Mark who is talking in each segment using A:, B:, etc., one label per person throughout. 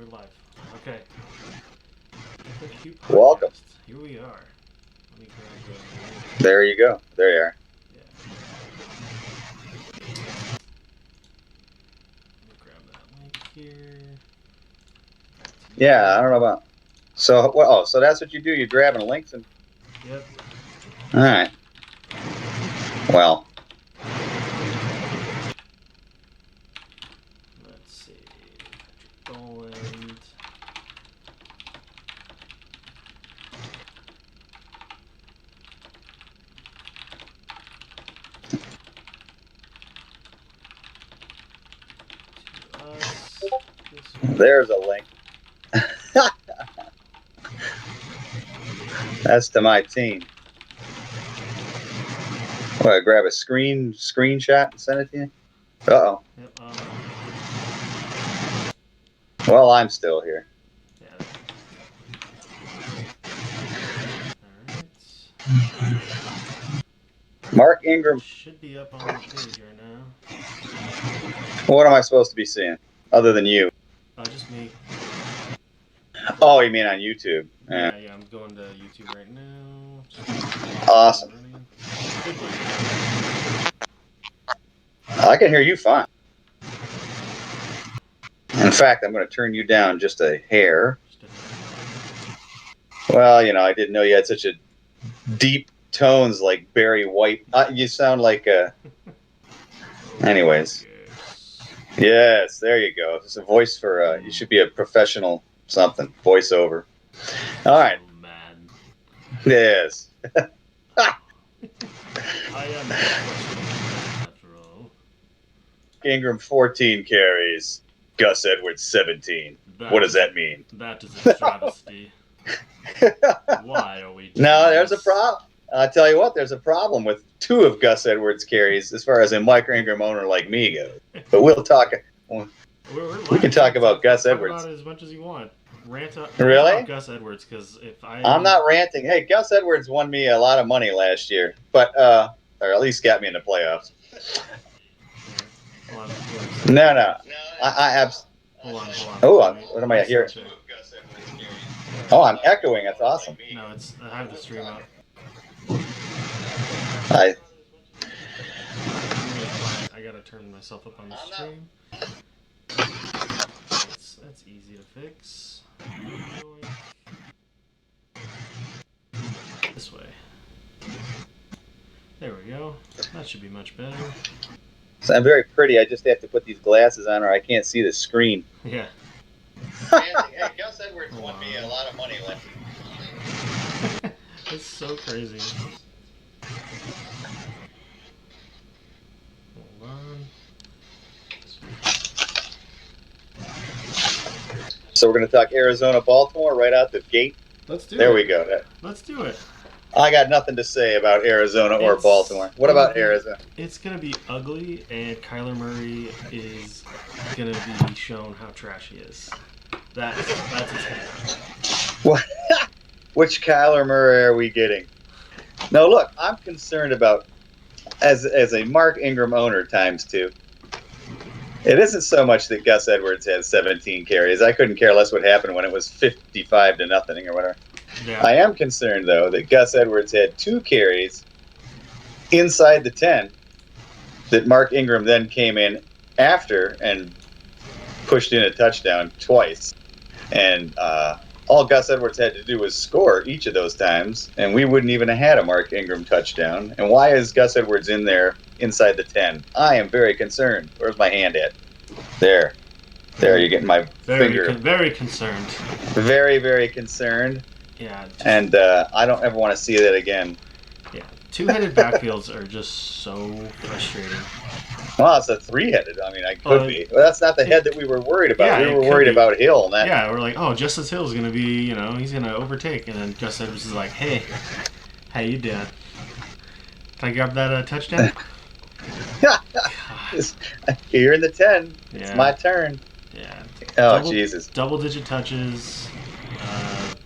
A: we're live. Okay. FFQ Podcast.
B: Welcome.
A: Here we are. Let me grab the link.
B: There you go. There you are.
A: Yeah. Let me grab that link here.
B: Yeah, I don't know about. So, so that's what you do. You're grabbing links and.
A: Yep.
B: All right. Well.
A: Let's see. Poland.
B: There's a link. That's to my team. What, grab a screenshot and send it to you? Uh-oh.
A: Yep,
B: Well, I'm still here.
A: Yeah. Alright.
B: Mark Ingram.
A: Should be up on the page right now.
B: What am I supposed to be seeing? Other than you?
A: Just me.
B: Oh, you mean on YouTube?
A: Yeah, I'm going to YouTube right now.
B: Awesome. I can hear you fine. In fact, I'm going to turn you down just a hair. Well, I didn't know you had such a deep tones like Barry White. You sound like Anyways. Yes, there you go. It's a voice for, you should be a professional something, voiceover. All right.
A: Oh, man.
B: Yes.
A: I am after all.
B: Ingram 14 carries, Gus Edwards 17. What does that mean?
A: That is a travesty. Why are we doing
B: No, there's
A: this?
B: a problem. I'll tell you what, there's a problem with two of Gus Edwards' carries as far as a Mike Ingram owner like me goes. But we'll talk. We can talk about Gus Edwards.
A: Talk about it as much as you want. Rant
B: really?
A: About Gus Edwards, because
B: I'm not ranting. Hey, Gus Edwards won me a lot of money last year, but or at least got me in the playoffs.
A: Hold on.
B: No.
A: Hold on.
B: Oh, what am I hearing? Oh, I'm echoing. That's awesome.
A: No, I have the stream up.
B: I
A: gotta turn myself up on the stream. That's easy to fix. This way. There we go. That should be much better.
B: So I'm very pretty. I just have to put these glasses on or I can't see the screen.
A: Yeah.
B: Hey, Gus Edwards won me a lot of money last year.
A: It's so crazy. Hold on.
B: So we're going to talk Arizona-Baltimore right out the gate.
A: Let's do it.
B: There we go.
A: Let's do it.
B: I got nothing to say about Arizona or Baltimore. What about Arizona?
A: It's going to be ugly, and Kyler Murray is going to be shown how trash he is. That's his head.
B: What? Which Kyler Murray are we getting? No, look, I'm concerned about, as a Mark Ingram owner times two, it isn't so much that Gus Edwards had 17 carries. I couldn't care less what happened when it was 55-0 or whatever.
A: Yeah.
B: I am concerned, though, that Gus Edwards had 2 carries inside the 10 that Mark Ingram then came in after and pushed in a touchdown twice. And all Gus Edwards had to do was score each of those times, and we wouldn't even have had a Mark Ingram touchdown. And why is Gus Edwards in there inside the 10? I am very concerned. Where's my hand at? There, you're getting my finger.
A: Very concerned.
B: Very, very concerned.
A: Yeah.
B: And I don't ever want to see that again.
A: Yeah. Two-headed backfields are just so frustrating.
B: Well, it's a 3-headed. I mean, I could be. Well, that's not the head that we were worried about.
A: Yeah,
B: we were worried about Hill. And that.
A: Yeah, we're like, oh, Justice Hill's going to be, he's going to overtake. And then Gus Edwards is like, hey, how you doing? Can I grab that touchdown?
B: You're in the 10.
A: Yeah.
B: It's my turn.
A: Yeah.
B: Oh, Jesus.
A: Double-digit touches.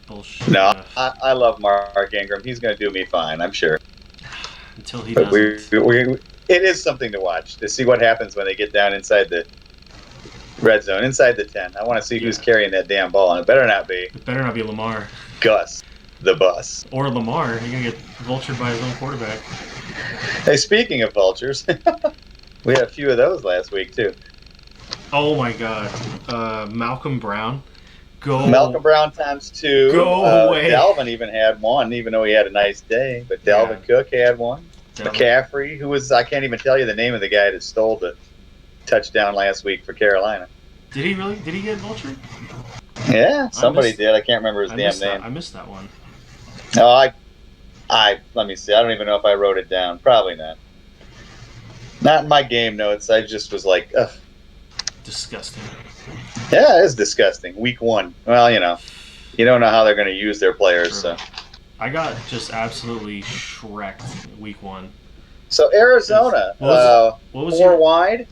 A: Bullshit.
B: No, I love Mark Ingram. He's going to do me fine, I'm sure.
A: Until he
B: But
A: doesn't.
B: it is something to watch, to see what happens when they get down inside the Red zone, inside the 10. I want to see who's carrying that damn ball, and it better not be.
A: It better not be Lamar.
B: Gus, the bus.
A: Or Lamar. He's going to get vultured by his own quarterback.
B: Hey, speaking of vultures, we had a few of those last week, too.
A: Oh, my God. Malcolm Brown.
B: Malcolm Brown times 2.
A: Go away.
B: Dalvin even had one, even though he had a nice day. But Dalvin Cook had one. McCaffrey, who was, I can't even tell you the name of the guy that stole the touchdown last week for Carolina.
A: Did he really? Did he get vultured?
B: Yeah, somebody did. I can't remember his damn name.
A: I missed that one.
B: Oh, let me see. I don't even know if I wrote it down. Probably not. Not in my game notes. I just was like, ugh.
A: Disgusting.
B: Yeah, it is disgusting. Week 1. Well, you don't know how they're going to use their players. So
A: I got just absolutely shreked week 1.
B: So Arizona,
A: what was
B: 4 wide.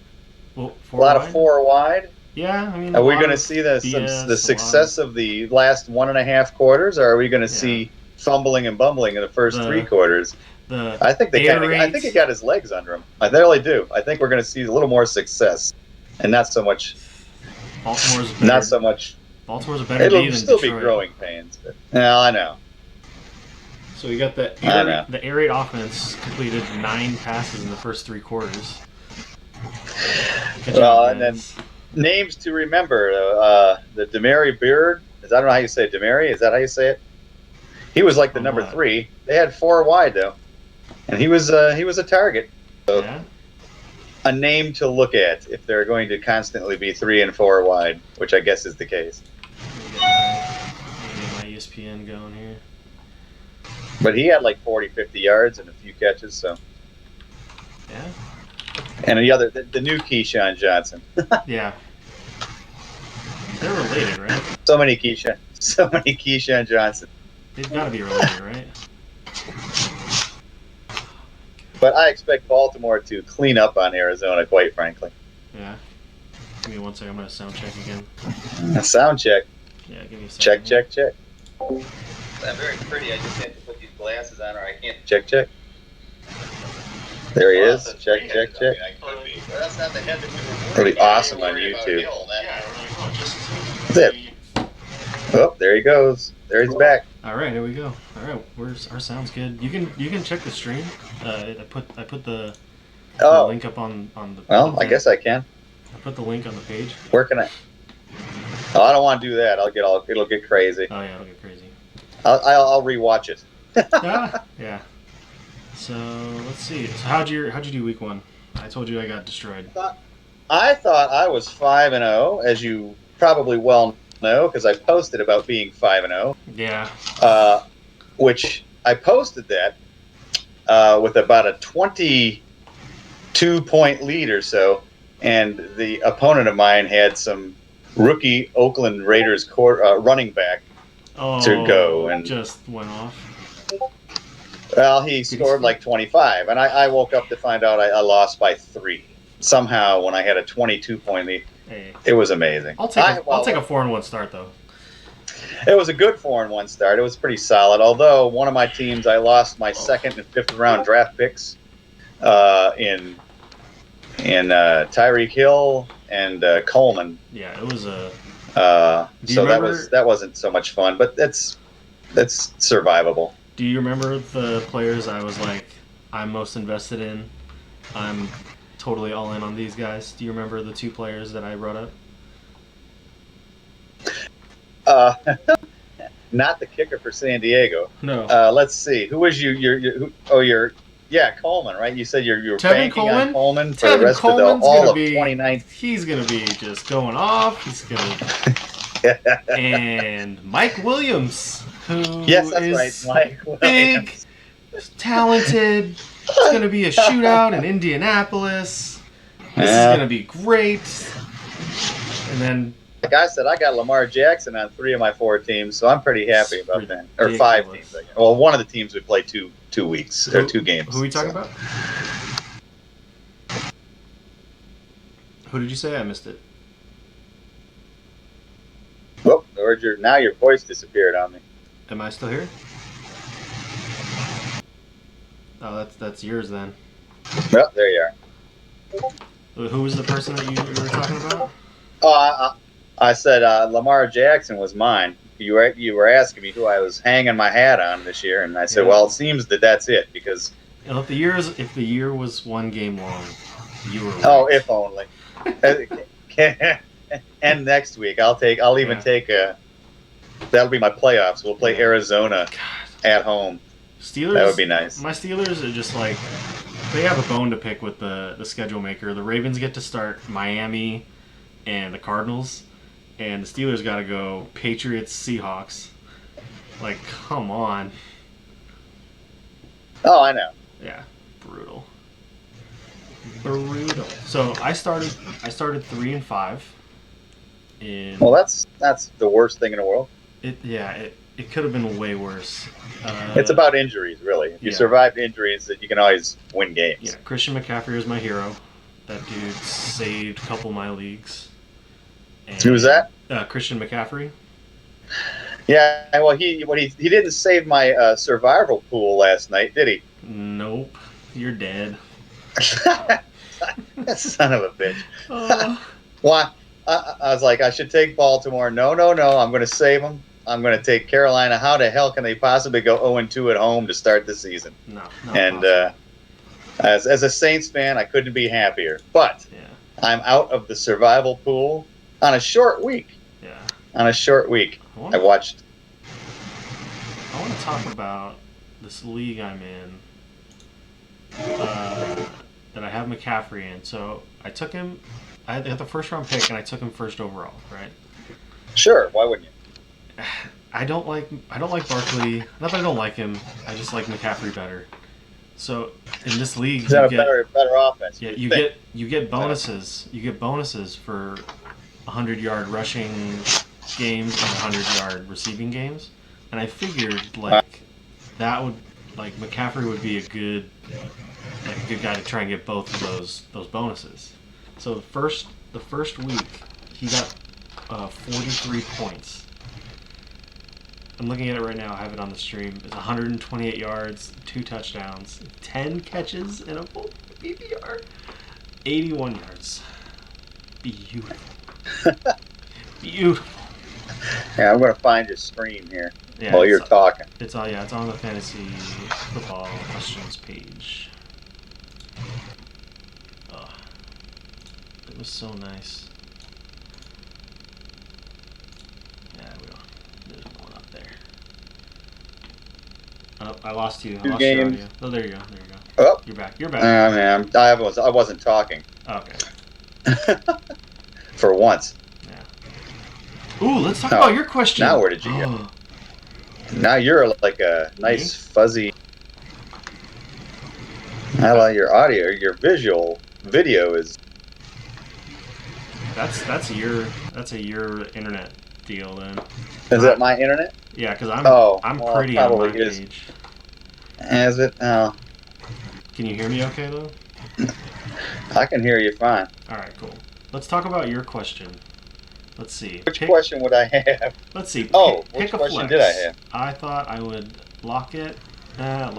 A: Well,
B: a lot of 4 wide.
A: Yeah, I mean,
B: are we going to see the success of the last 1.5 quarters, or are we going to see fumbling and bumbling in the first 3 quarters? I think I think he got his legs under him. I really do. I think we're going to see a little more success, and not so much.
A: Baltimore's better.
B: Not so much.
A: Baltimore's a better
B: It'll
A: D than
B: still
A: Detroit.
B: Be growing pains. But, no, I know.
A: So we got the air raid offense completed 9 passes in the first 3 quarters.
B: And then names to remember: the Demary Beard. I don't know how you say it. Demary. Is that how you say it? He was like the number 3. They had 4 wide though, and he was a target. So a name to look at if they're going to constantly be 3 and 4 wide, which I guess is the case.
A: Get my ESPN going here.
B: But he had like 40, 50 yards and a few catches, so.
A: Yeah.
B: And the new Keyshawn Johnson.
A: Yeah. They're related, right?
B: So many Keyshawn Johnson.
A: They've got to be related, right?
B: But I expect Baltimore to clean up on Arizona, quite frankly.
A: Yeah. Give me 1 second. I'm going to sound check again.
B: A sound check.
A: Yeah, give me a second.
B: Check. I'm very pretty. I just have to put these glasses on or I can't. Check. There he is. Check.
C: I could be.
B: Well, that's not the head that you were really awesome on YouTube. That's it. Oh, there he goes. There he's back.
A: All right, here we go. All right, our sound's good. You can check the stream. I put the link up on the.
B: Well, I guess I can.
A: I put the link on the page.
B: Where can I? Oh, I don't want to do that. It'll get crazy.
A: Oh yeah, it'll get crazy.
B: I'll rewatch it.
A: Yeah. So let's see. So how'd you do week 1? I told you I got destroyed.
B: I thought I was 5-0, as you probably well know, because I posted about being 5-0.
A: Yeah.
B: Which I posted that with about a 22-point lead or so, and the opponent of mine had some rookie Oakland Raiders running back to go, and
A: just went off.
B: Well, he scored like 25, and I woke up to find out I lost by 3 somehow when I had a 22-point lead.
A: Hey.
B: It was amazing.
A: I'll take a 4-1 start though.
B: It was a good 4-1 start. It was pretty solid. Although one of my teams, I lost my 2nd and 5th round draft picks in Tyreek Hill and Coleman.
A: Yeah, it was a.
B: So that wasn't so much fun, but that's survivable.
A: Do you remember the players I was like, I'm most invested in? I'm totally all in on these guys. Do you remember the 2 players that I brought up?
B: Not the kicker for San Diego.
A: No.
B: Let's see. Who was your Coleman, right? You said you're banking on Coleman for the rest of all of 2019.
A: He's gonna be just going off. He's gonna. And Mike Williams, who is
B: Mike Williams.
A: big, talented. It's gonna be a shootout in Indianapolis. This is gonna be great. And then.
B: Like I said, I got Lamar Jackson on 3 of my 4 teams, so I'm pretty happy about that. Or 5 teams. I guess. Well, one of the teams we play 2 weeks or 2 games.
A: Who are we talking about? Who did you say? I missed it.
B: Well, now your voice disappeared on me.
A: Am I still here? Oh, that's yours then.
B: Well, there you are.
A: Who was the person that you were talking about?
B: I said Lamar Jackson was mine. You were asking me who I was hanging my hat on this year, and I said,
A: Yeah.
B: well, it seems that's it because.
A: If the year was one game long, you were right.
B: Oh, if only. And next week, I'll even take that'll be my playoffs. We'll play Arizona at home.
A: Steelers.
B: That would be nice.
A: My Steelers are just like, they have a bone to pick with the schedule maker. The Ravens get to start Miami and the Cardinals, and the Steelers got to go Patriots, Seahawks. Like, come on.
B: Oh, I know.
A: Yeah, brutal. So I started 3-5.
B: Well, that's the worst thing in the world.
A: It could have been way worse.
B: It's about injuries, really. If you survived injuries, that you can always win games.
A: Yeah, Christian McCaffrey is my hero. That dude saved a couple of my leagues. And,
B: who was that?
A: Christian McCaffrey.
B: Yeah, well, he didn't save my survival pool last night, did he?
A: Nope, you're dead.
B: That son of a bitch. Why? I was like, I should take Baltimore. No. I'm going to save them. I'm going to take Carolina. How the hell can they possibly go 0-2 at home to start the season?
A: No.
B: And as a Saints fan, I couldn't be happier. But I'm out of the survival pool on a short week.
A: Yeah.
B: On a short week. I want
A: to talk about this league I'm in that I have McCaffrey in. So I took him. I had the first round pick, and I took him first overall. Right.
B: Sure. Why wouldn't you?
A: I don't like Barkley. Not that I don't like him. I just like McCaffrey better. So in this league,
B: you get better offense.
A: Yeah, you get bonuses. You get bonuses for 100-yard rushing games and 100-yard receiving games. And I figured that would McCaffrey would be a good guy to try and get both of those bonuses. So the first week he got 43 points. I'm looking at it right now. I have it on the stream. It's 128 yards, 2 touchdowns, 10 catches in a full PPR, 81 yards. Beautiful. Beautiful.
B: Yeah, I'm going to find your stream here while you're talking.
A: It's on the Fantasy Football Questions page. It was so nice. Yeah, there's one up there. Oh, I lost you. I lost your audio. Oh, there you go.
B: Oh,
A: you're back.
B: Man, I wasn't talking.
A: Okay.
B: For once.
A: Yeah. Ooh, let's talk about your question.
B: Now where did you go? Now you're like a nice fuzzy. I like your audio. Your video is.
A: That's a your internet deal then.
B: Is that my internet?
A: Yeah, because I'm pretty on my
B: is.
A: page.
B: Is it? Oh.
A: Can you hear me okay though?
B: I can hear you fine.
A: All right, cool. Let's talk about your question. Let's see.
B: Which question would I have?
A: Let's see.
B: Which question did I have?
A: I thought I would lock it and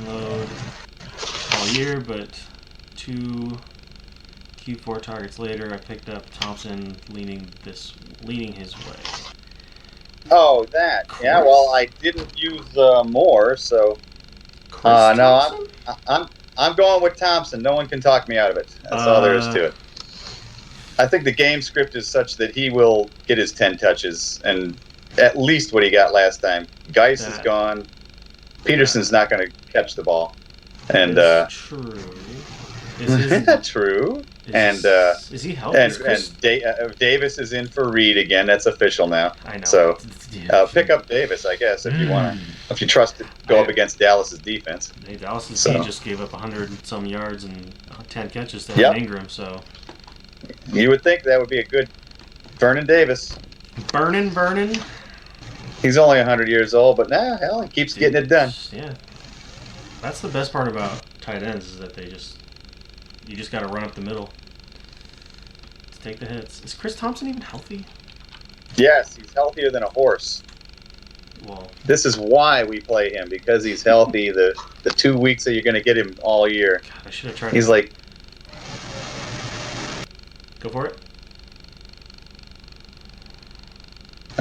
A: load all year, but 2 Q4 targets later, I picked up Thompson leaning his way.
B: Oh, that. Chris? Yeah, well, I didn't use more, so. No, I'm going with Thompson. No one can talk me out of it. That's all there is to it. I think the game script is such that he will get his 10 touches and at least what he got last time. Geis is gone. Peterson's not going to catch the ball. And
A: true.
B: True.
A: Is he healthy?
B: And Davis is in for Reed again. That's official now.
A: I know.
B: So pick up Davis, I guess, if you want to. If you trust to go up against Dallas's defense.
A: Hey, Dallas's D just gave up 100 and some yards and 10 catches to Ingram. So
B: you would think that would be a good Vernon Davis.
A: Burnin'.
B: He's only 100 years old, but hell, he keeps getting it done.
A: Yeah. That's the best part about tight ends is that you just got to run up the middle to take the hits. Is Chris Thompson even healthy?
B: Yes, he's healthier than a horse.
A: Well,
B: this is why we play him, because he's healthy. The 2 weeks that you're going to get him all year.
A: God, I should have tried.
B: He's like,
A: go for it.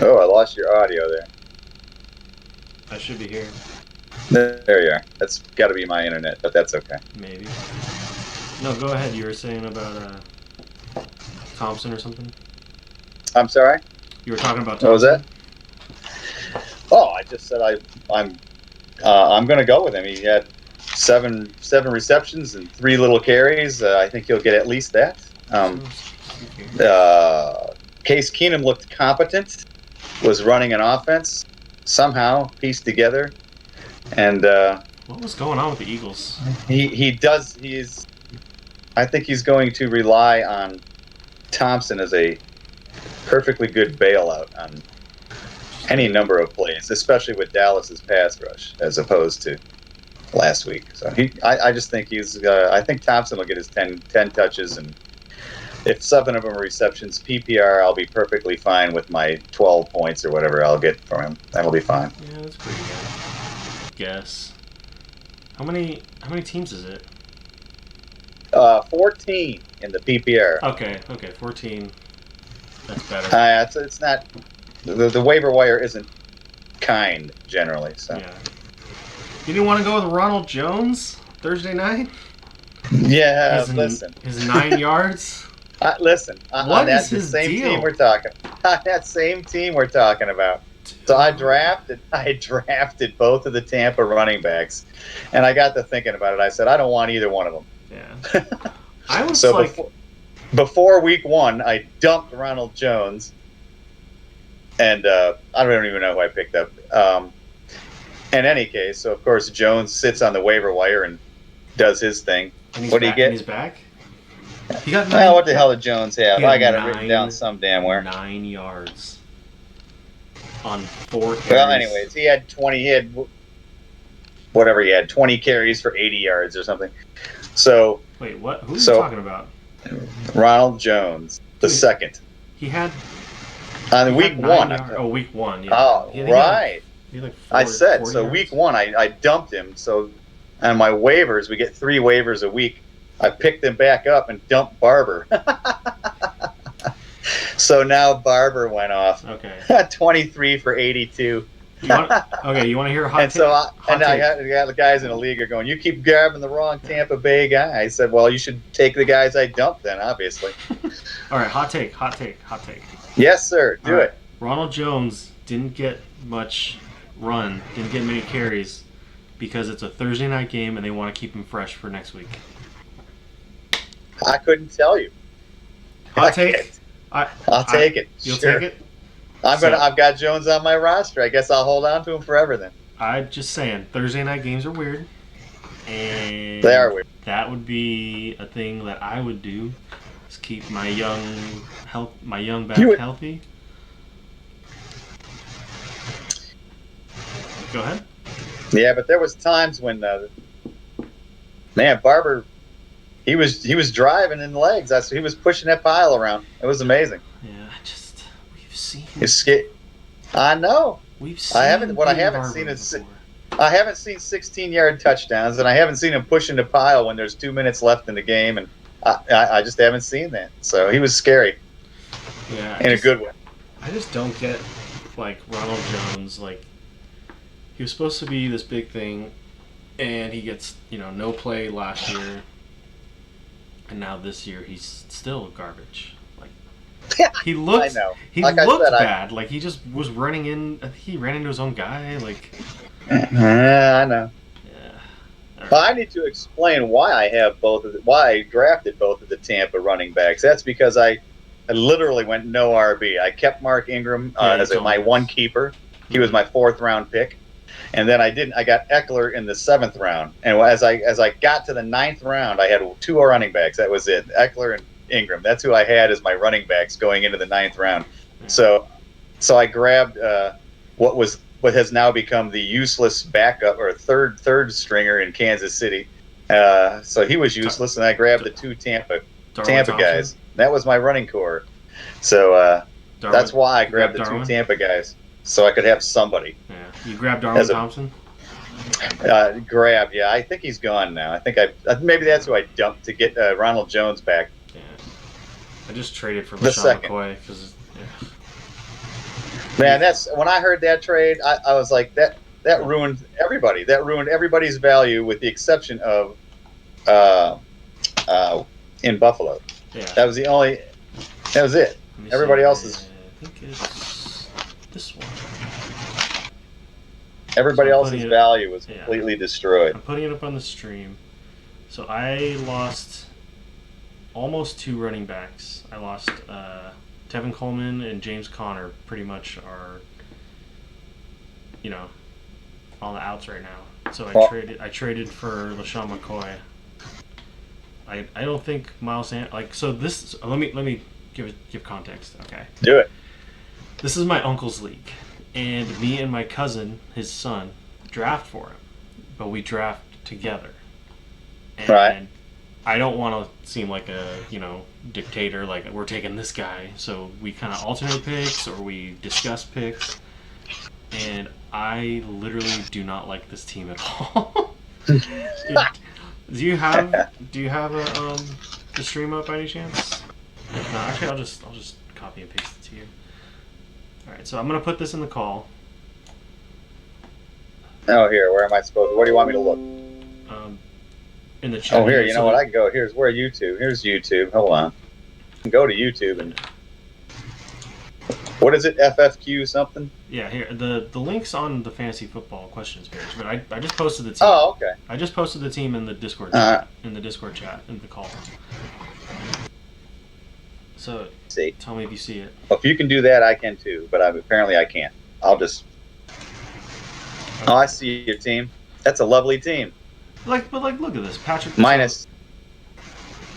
B: Oh, I lost your audio there.
A: I should be here.
B: There you are. That's got to be my internet, but that's okay.
A: Maybe. No, go ahead. You were saying about Thompson or something?
B: I'm sorry?
A: You were talking about Thompson?
B: What was that? Oh, I just said I'm going to go with him. He had seven receptions and 3 little carries. I think he'll get at least that. Case Keenum looked competent, was running an offense, somehow pieced together, and
A: what was going on with the Eagles?
B: I think he's going to rely on Thompson as a perfectly good bailout on any number of plays, especially with Dallas's pass rush, as opposed to last week. So I just think I think Thompson will get his 10 touches, and if 7 of them are receptions, PPR, I'll be perfectly fine with my 12 points or whatever I'll get from him. That'll be fine.
A: Yeah, that's pretty good. I guess. How many teams is it?
B: 14 in the PPR.
A: Okay, 14. That's better.
B: It's not. The waiver wire isn't kind generally. So.
A: Yeah. You didn't want to go with Ronald Jones Thursday night?
B: Yeah, listen.
A: His 9 yards.
B: Listen.
A: What is
B: the
A: his
B: same
A: deal?
B: team we're talking. On that same team we're talking about. So I drafted both of the Tampa running backs, and I got to thinking about it. I said I don't want either one of them.
A: Yeah. I was
B: so before week 1, I dumped Ronald Jones. And I don't even know who I picked up. In any case, so of course Jones sits on the waiver wire and does his thing. What do you get?
A: He's back. He got 9.
B: What the hell did Jones have? I got it written down some damn where.
A: 9 yards on 4 carries.
B: Well, anyways, he had 20. He had whatever he had, 20 carries for 80 yards or something. So
A: wait, what? Who are you talking about?
B: Ronald Jones, the second.
A: He had.
B: On week 1.
A: Week 1. Yeah.
B: Oh, right.
A: He had
B: I said so.
A: Yards.
B: Week 1, I dumped him. So on my waivers, we get 3 waivers a week. I picked him back up and dumped Barber. So now Barber went off.
A: Okay.
B: 23 for 82.
A: You want to hear a hot take?
B: I got the guys in the league are going, you keep grabbing the wrong Tampa Bay guy. I said, well, you should take the guys I dumped then, obviously.
A: All right, hot take.
B: Yes, sir. Do it.
A: Ronald Jones didn't get much run, didn't get many carries because it's a Thursday night game and they want to keep him fresh for next week.
B: I couldn't tell you.
A: Hot take.
B: I'll take it.
A: You'll
B: sure.
A: take it.
B: I've got Jones on my roster. I guess I'll hold on to him forever then.
A: I'm just saying, Thursday night games are weird, and
B: they are weird.
A: That would be a thing that I would do. Is keep my young back healthy. Go ahead.
B: Yeah, but there was times when, Barber, he was driving in the legs. He was pushing that pile around. It was amazing.
A: Yeah, we've seen.
B: I know.
A: We've seen.
B: I haven't seen 16-yard touchdowns, and I haven't seen him pushing the pile when there's 2 minutes left in the game, and I just haven't seen that. So he was scary.
A: Yeah.
B: In a good way.
A: I just don't get Ronald Jones. He was supposed to be this big thing, and he gets no play last year, and now this year he's still garbage. He looked. I know. He looked bad. He just was running in. I think he ran into his own guy.
B: I know.
A: Yeah.
B: Right. Well, I need to explain why I drafted both of the Tampa running backs. That's because I literally went no RB. I kept Mark Ingram as my one keeper. He was my 4th round pick. And then I got Eckler in the 7th round. And as I got to the 9th round, I had 2 running backs. That was it. Eckler and Ingram. That's who I had as my running backs going into the 9th round. So I grabbed what has now become the useless backup or third stringer in Kansas City. So he was useless, and I grabbed the 2 Tampa guys. That was my running core. So that's why I grabbed the 2 Tampa guys, so I could have somebody.
A: Yeah. You grabbed Darwin Thompson?
B: Yeah. I think he's gone now. I think maybe that's who I dumped to get Ronald Jones back.
A: Yeah. I just traded for LaShawn McCoy because
B: Man, that's when I heard that trade, I was like, that ruined everybody. That ruined everybody's value with the exception of in Buffalo.
A: Yeah.
B: That was it. Everybody else is.
A: I think it's this one.
B: Everybody else's value was completely destroyed.
A: I'm putting it up on the stream. So I lost almost 2 running backs. I lost Tevin Coleman and James Conner pretty much are, on the outs right now. So I traded for LaShawn McCoy. I don't think Miles Sanders let me give context. Okay.
B: Do it.
A: This is my uncle's league, and me and my cousin, his son, draft for him, but we draft together. And
B: right.
A: I don't want to seem like a dictator, like we're taking this guy. So we kind of alternate picks or we discuss picks, and I literally do not like this team at all. Do you have the stream up by any chance? If not, actually, I'll just copy and paste it to you. All right, so I'm gonna put this in the call.
B: Oh, here. Where am I supposed to? Where do you want me to look?
A: In the chat.
B: Oh, here. You know what? I can go. Here's YouTube. Here's YouTube. Hold on. Go to YouTube and. What is it? FFQ something?
A: Yeah, here the link's on the fantasy football questions page, but I just posted the team.
B: Oh, okay.
A: I just posted the team in the Discord chat, in the call. So tell me if you see it.
B: Well, if you can do that, I can too. But apparently I can't. I'll just. Okay. Oh, I see your team. That's a lovely team.
A: Look at this, Patrick.
B: Minus.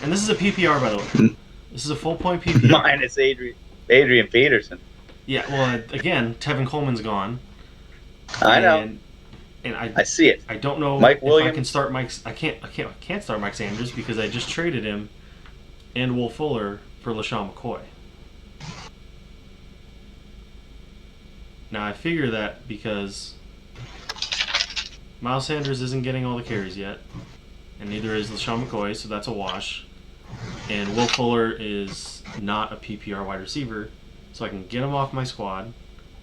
A: And this is a PPR, by the way. This is a full point PPR.
B: Minus Adrian Peterson.
A: Yeah, well, again, Tevin Coleman's gone.
B: I know.
A: And
B: I see it.
A: I don't know
B: Mike
A: if
B: Williams.
A: I can start I can't start Mike Sanders because I just traded him and Will Fuller for LaShawn McCoy. Now I figure that because Miles Sanders isn't getting all the carries yet, and neither is LaShawn McCoy, so that's a wash. And Will Fuller is not a PPR wide receiver, so I can get him off my squad,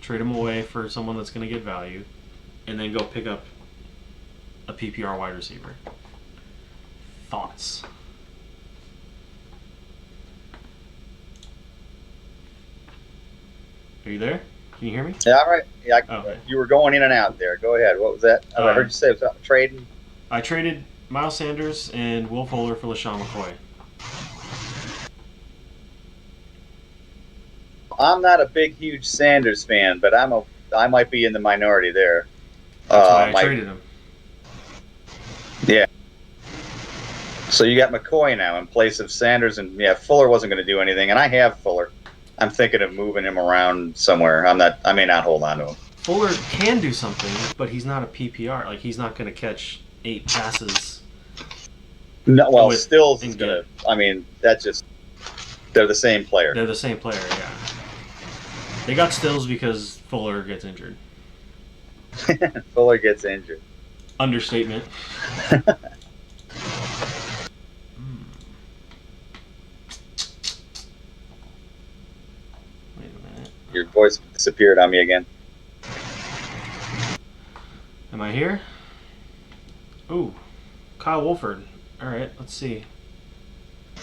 A: trade him away for someone that's going to get value, and then go pick up a PPR wide receiver. Thoughts? Are you there? Can you hear me?
B: Yeah, all right. Yeah,
A: okay.
B: You were going in and out there. Go ahead. What was that? I heard you say something trading.
A: I traded Miles Sanders and Will Fuller for LaShawn McCoy.
B: I'm not a big, huge Sanders fan, but I might be in the minority there.
A: That's why I traded him.
B: Yeah. So you got McCoy now in place of Sanders, and Fuller wasn't going to do anything, and I have Fuller. I'm thinking of moving him around somewhere. I may not hold on to him.
A: Fuller can do something, but he's not a PPR. Like, he's not going to catch 8 passes.
B: No, well, Stills is going to. That's just. They're the same player.
A: They're the same player, yeah. They got Stills because Fuller gets injured.
B: Fuller gets injured.
A: Understatement. Wait a minute.
B: Your voice disappeared on me again.
A: Am I here? Ooh, Kyle Wolford. All right, let's see.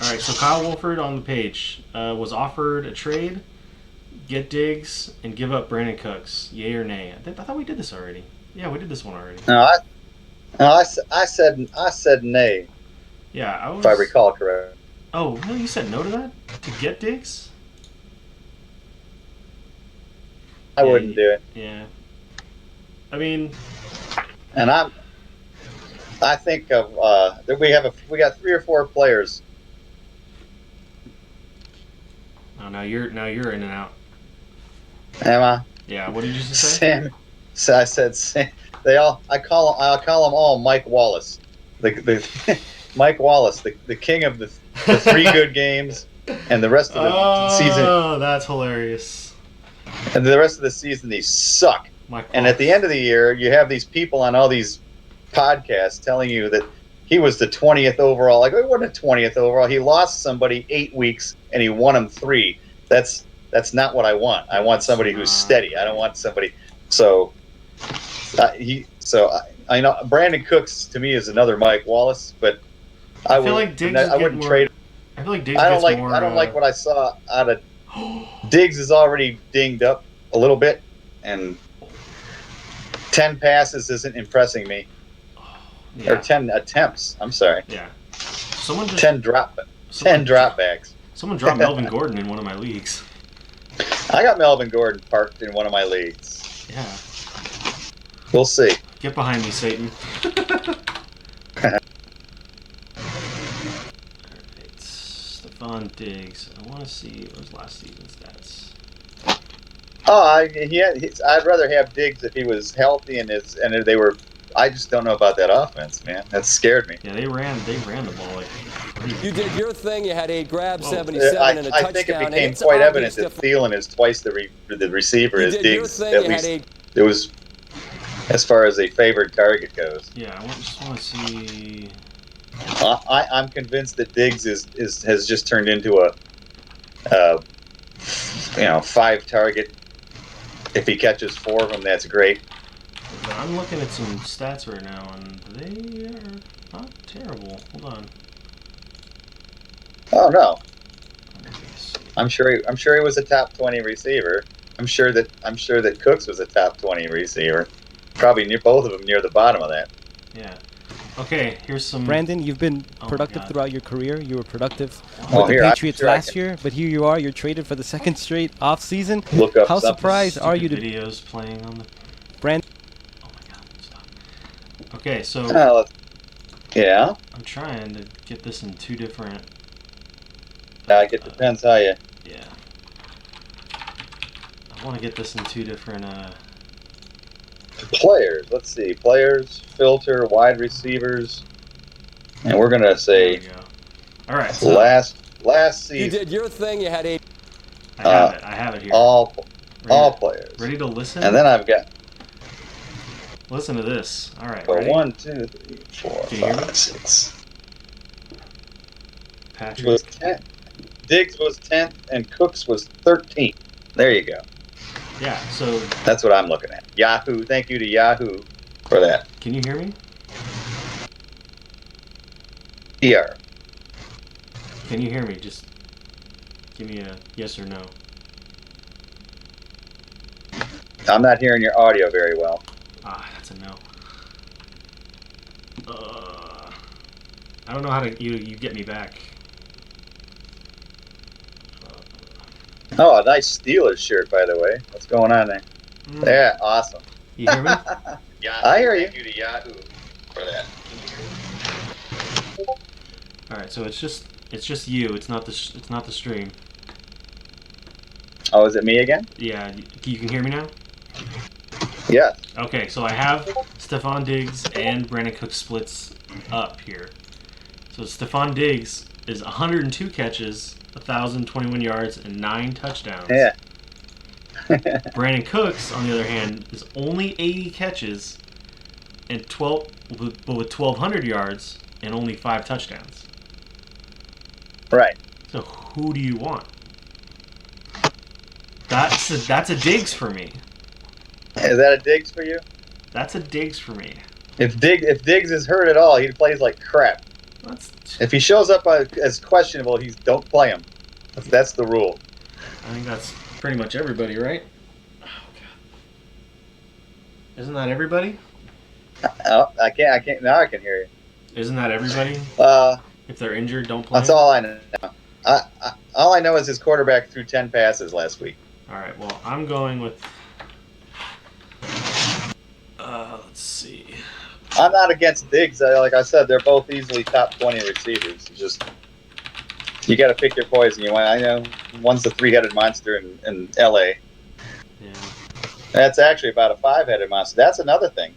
A: All right, so Kyle Wolford on the page was offered a trade, get Diggs, and give up Brandon Cooks. Yay or nay? I thought we did this already. Yeah, we did this one already.
B: No, I said nay.
A: Yeah,
B: if I recall correctly.
A: Oh, no, you said no to that? To get Diggs?
B: I wouldn't do it.
A: Yeah. I mean.
B: And I think of that we got 3 or 4 players.
A: Oh, now you're in and out.
B: Am I?
A: Yeah. What did you just say?
B: So I said Sam. I call them all Mike Wallace. The Mike Wallace, the king of the 3 good games, and the rest of the season.
A: Oh, that's hilarious.
B: And the rest of the season, they suck. And at the end of the year, you have these people on all these podcasts telling you that he was the 20th overall. Like, it wasn't a 20th overall. He lost somebody 8 weeks, and he won them 3. That's That's not what I want. I want somebody who's steady. I don't want somebody. So I know Brandon Cooks to me is another Mike Wallace, but I
A: feel like Diggs is getting
B: wouldn't
A: more.
B: trade.
A: I feel like Diggs gets more.
B: I don't like what I saw out of Diggs. Is already dinged up a little bit, and 10 passes isn't impressing me.
A: Yeah.
B: Or 10 attempts. I'm sorry.
A: Yeah. Someone just
B: 10 dropbacks.
A: Someone dropped Melvin Gordon in one of my leagues.
B: I got Melvin Gordon parked in one of my leagues.
A: Yeah.
B: We'll see.
A: Get behind me, Satan. Alright, Stephon Diggs. I want to see those last season stats.
B: Oh, I'd rather have Diggs if he was healthy and they were. I just don't know about that offense, man. That scared me.
A: Yeah, they ran the ball like crazy.
C: You did your thing. You had 8 grabs, 77, and a touchdown.
B: I think it became quite evident that Thielen is twice the receiver as Diggs. At least it was as far as a favored target goes.
A: Yeah, I just want to see.
B: I'm convinced that Diggs has just turned into a 5 target. If he catches 4 of them, that's great.
A: I'm looking at some stats right now, and they are not terrible. Hold on.
B: Oh no. I'm sure he was a top 20 receiver. I'm sure that Cooks was a top 20 receiver. Probably both of them near the bottom of that.
A: Yeah. Okay, here's some.
D: Brandon, you've been productive throughout your career. You were productive with the
B: here,
D: Patriots last year, but here you are. You're traded for the second straight off-season.
B: Look up
D: How
B: something.
D: surprised are you to
A: videos playing on the
D: Brandon?
A: Oh my God! Stop. Okay, so
B: yeah.
A: I'm trying to get this in 2 different.
B: It depends how you.
A: Yeah. I want to get this in 2 different.
B: Players. Let's see. Players, filter, wide receivers, and we're gonna say.
A: There we go. All right. So
B: last season.
C: You did your thing. You had 8.
A: I have it here.
B: All players.
A: Ready to listen?
B: And then I've got.
A: Listen to this. All right.
B: So
A: ready?
B: 1, 2, 3, 4,
A: Can you hear me?
B: 5, 6.
A: Patrick.
B: Was 10th. Diggs was 10th, and Cooks was 13th. There you go.
A: Yeah. So.
B: That's what I'm looking at. Yahoo. Thank you to Yahoo for that.
A: Can you hear me?
B: PR.
A: Can you hear me? Just give me a yes or no.
B: I'm not hearing your audio very well.
A: Ah, that's a no. I don't know how to. You get me back.
B: Oh, a nice Steelers shirt, by the way. What's going on there? Yeah, awesome.
A: You hear me?
B: I hear you. Thank you to Yahoo for that.
A: All right. So it's just you. It's not the stream.
B: Oh, is it me again?
A: Yeah. You can hear me now.
B: Yeah.
A: Okay. So I have Stephon Diggs and Brandon Cooks splits up here. So Stephon Diggs is 102 catches, 1,021 yards, and 9 touchdowns.
B: Yeah.
A: Brandon Cooks, on the other hand, is only 80 catches and 1,200 yards and only 5 touchdowns.
B: Right.
A: So who do you want? That's a Diggs for me.
B: Is that a Diggs for you?
A: That's a Diggs for me.
B: If Diggs is hurt at all, he plays like crap. If he shows up as questionable, don't play him. That's the rule.
A: I think that's pretty much everybody, right? Oh God. Isn't that everybody?
B: Oh, I can't. Now I can hear you.
A: Isn't that everybody? If they're injured, don't play.
B: That's
A: them?
B: all I know. All I know is his quarterback threw 10 passes last week.
A: All right. Well, I'm going with. Let's see.
B: I'm not against Diggs. Like I said, they're both easily top 20 receivers. You got to pick your poison. I know one's the 3-headed monster in L.A.
A: Yeah.
B: That's actually about a 5-headed monster. That's another thing.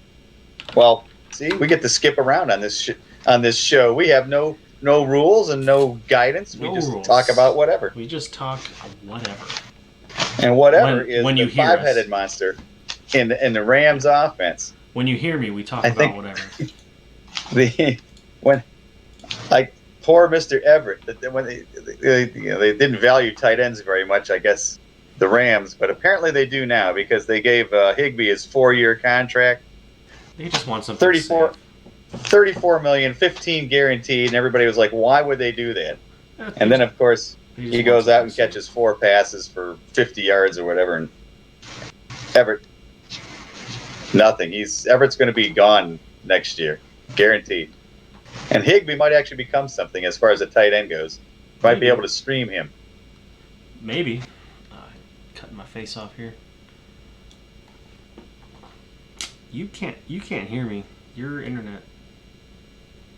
B: Well, see, we get to skip around on this show. We have no rules and no guidance. We just talk about whatever.
A: We just talk whatever.
B: And whatever is
A: when
B: the 5-headed monster in the Rams offense.
A: When you hear me, we talk about whatever.
B: Poor Mr. Everett, when they didn't value tight ends very much, I guess, the Rams, but apparently they do now because they gave Higbee his 4-year contract.
A: They just want something
B: 34,
A: safe.
B: 34 million, 15 guaranteed, and everybody was like, "Why would they do that?"
A: Yeah,
B: And then, of course,
A: they just
B: he
A: want
B: goes out
A: something
B: and
A: safe.
B: catches 4 passes for 50 yards or whatever, and Everett, nothing. Everett's going to be gone next year, guaranteed. And Higbee might actually become something as far as a tight end goes. Might be
A: Maybe.
B: able to stream him.
A: Maybe. Cutting my face off here. You can't hear me. Your internet.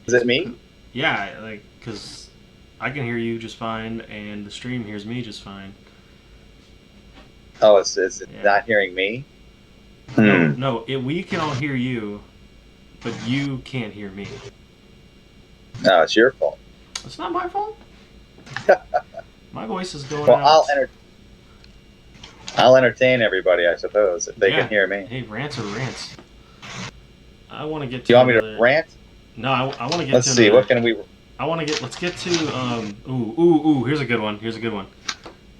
B: Is it me?
A: Yeah, because I can hear you just fine, and the stream hears me just fine.
B: Oh, is it
A: Yeah.
B: not hearing me?
A: No, we can all hear you, but you can't hear me.
B: No, it's your fault.
A: It's not my fault. My voice is going
B: Well,
A: out.
B: I'll entertain everybody, I suppose, if they
A: Yeah.
B: can hear me.
A: Hey, rants are rants. I want to get to.
B: Do you want me to rant?
A: No, I want to get
B: Let's
A: to.
B: see. What can we?
A: Let's get to. Ooh. Here's a good one.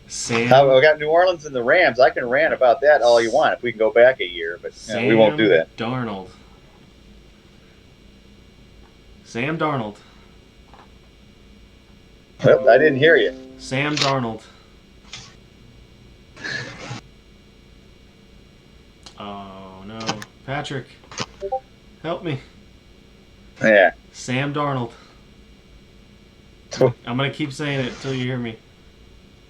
A: Sam.
B: We got New Orleans and the Rams. I can rant about that all you want if we can go back a year, but we won't do that.
A: Sam Darnold.
B: Well, I didn't hear you.
A: Sam Darnold. Oh no, Patrick, help me.
B: Yeah.
A: Sam Darnold. I'm gonna keep saying it until you hear me.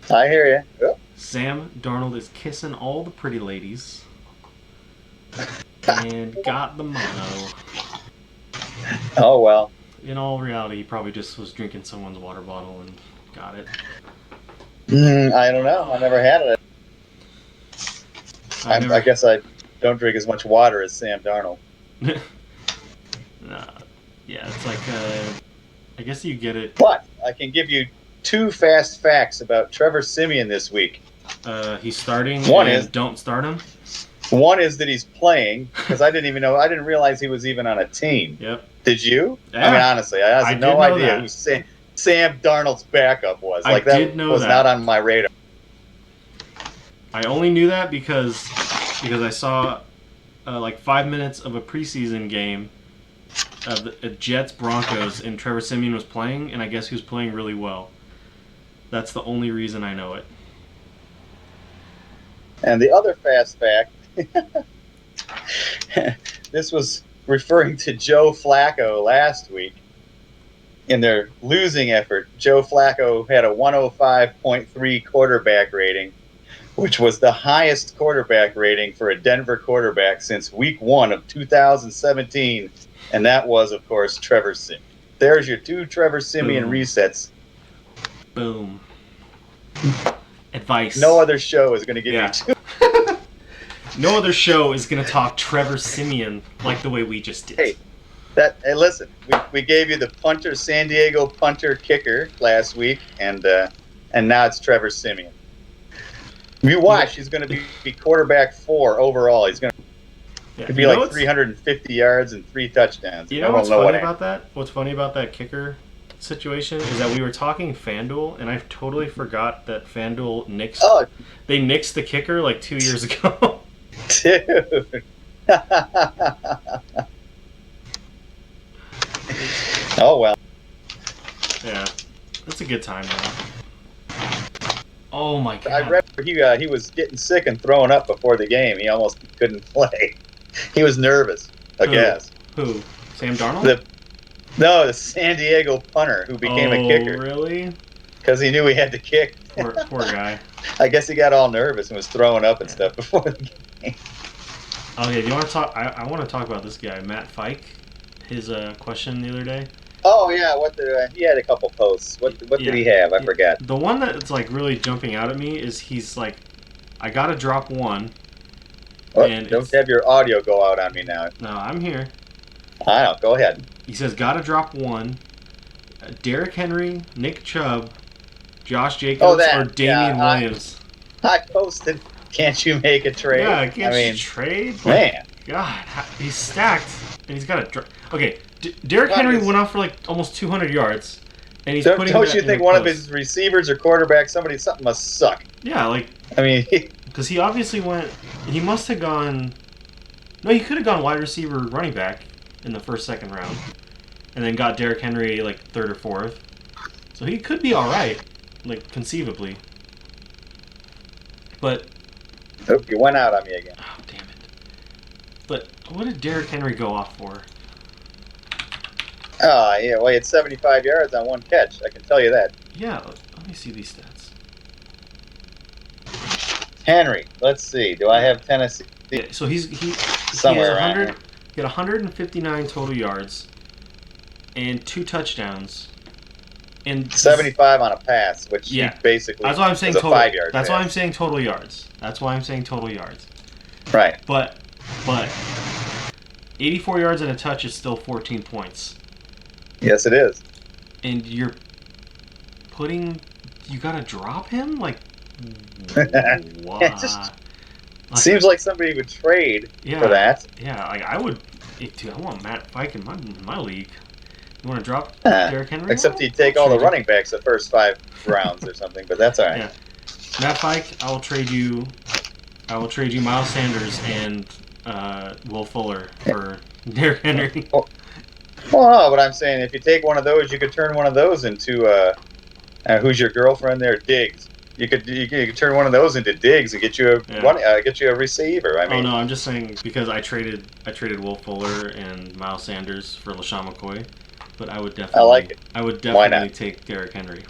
B: I hear you. Oh.
A: Sam Darnold is kissing all the pretty ladies and got the mono.
B: Oh, well.
A: In all reality, he probably just was drinking someone's water bottle and got it.
B: I don't know. I never had it. I guess I don't drink as much water as Sam Darnold.
A: Yeah, it's like, I guess you get it.
B: But I can give you 2 fast facts about Trevor Siemian this week.
A: He's starting.
B: One is
A: don't start him.
B: One is that he's playing, because I didn't realize he was even on a team.
A: Yep.
B: Did you?
A: Yeah.
B: I mean, honestly, I had no idea
A: that.
B: who Sam Darnold's backup was.
A: I did know
B: was
A: that.
B: not on my radar.
A: I only knew that because I saw like 5 minutes of a preseason game of the Jets Broncos, and Trevor Siemian was playing, and I guess he was playing really well. That's the only reason I know it.
B: And the other fast fact, this was referring to Joe Flacco last week. In their losing effort, Joe Flacco had a 105.3 quarterback rating, which was the highest quarterback rating for a Denver quarterback since week 1 of 2017. And that was, of course, Trevor Siemian. There's your 2 Trevor Siemian resets.
A: Boom. Advice.
B: No other show is going to give you 2.
A: No other show is going to talk Trevor Siemian like the way we just did.
B: Hey, listen, we gave you the punter, San Diego punter kicker last week, and now it's Trevor Siemian. You watch, he's going to be quarterback 4 overall. He's going to be like 350 yards and 3 touchdowns.
A: You know what's funny about that? What's funny about that kicker situation is that we were talking FanDuel, and I totally forgot that FanDuel nixed.
B: Oh.
A: They nixed the kicker like 2 years ago.
B: Dude. Oh, well.
A: Yeah. It's a good time, though. Oh, my God.
B: I read he was getting sick and throwing up before the game. He almost couldn't play. He was nervous, I guess.
A: Who? Sam Darnold?
B: The San Diego punter who became a kicker.
A: Oh, really?
B: Because he knew he had to kick.
A: Poor guy.
B: I guess he got all nervous and was throwing up and stuff before the game.
A: Okay, do you want to talk? I want to talk about this guy, Matt Fike. His question the other day.
B: Oh yeah, he had a couple posts. What did he have? I forgot.
A: The one that's like really jumping out at me is he's like, I gotta drop 1.
B: And don't have your audio go out on me now.
A: No, I'm here.
B: I know. Go ahead.
A: He says, gotta drop 1. Derrick Henry, Nick Chubb, Josh Jacobs, or Damian Williams.
B: I posted, can't you make a trade?
A: Yeah, can't you trade?
B: Man.
A: God, he's stacked, and he's got a... Okay, Derrick Henry went off for like almost 200 yards, and he's putting...
B: Don't you think one of his receivers or quarterbacks, something must suck?
A: Yeah, like
B: I mean,
A: because he obviously went. He must have gone. No, he could have gone wide receiver, running back in the second round, and then got Derrick Henry like third or fourth. So he could be all right, like conceivably. But
B: you went out on me again.
A: oh damn it! But what did Derrick Henry go off for?
B: Oh, yeah, well, he had 75 yards on one catch. I can tell you that.
A: Yeah, let me see these stats.
B: Henry, let's see. Do I have Tennessee?
A: Yeah, so he
B: Somewhere
A: has
B: around
A: 100.
B: here.
A: He had 159 total yards and 2 touchdowns. And
B: 75 on a pass, which
A: Yeah.
B: he basically
A: That's why I'm saying
B: was a
A: total.
B: 5-yard
A: That's
B: pass.
A: why I'm saying total yards. That's why I'm saying total yards.
B: Right.
A: But 84 yards and a touch is still 14 points.
B: Yes, it is.
A: And you gotta drop him? Like, why?
B: It just seems like somebody would trade for that.
A: Yeah, like I would. Dude, I want Matt Fike in my league. You want to drop Derrick Henry?
B: Except he'd take all the running backs the first 5 rounds or something, but that's all right.
A: Yeah. Matt Fike, I will trade you Miles Sanders and Will Fuller for Derrick Henry.
B: Well, no, but I'm saying if you take one of those, you could turn one of those into who's your girlfriend there, Diggs. You could turn one of those into Diggs and get you a receiver. I mean,
A: oh no, I'm just saying because I traded Will Fuller and Miles Sanders for LaShawn McCoy, but I would definitely
B: like it.
A: I would
B: Why
A: definitely
B: not?
A: take Derrick Henry.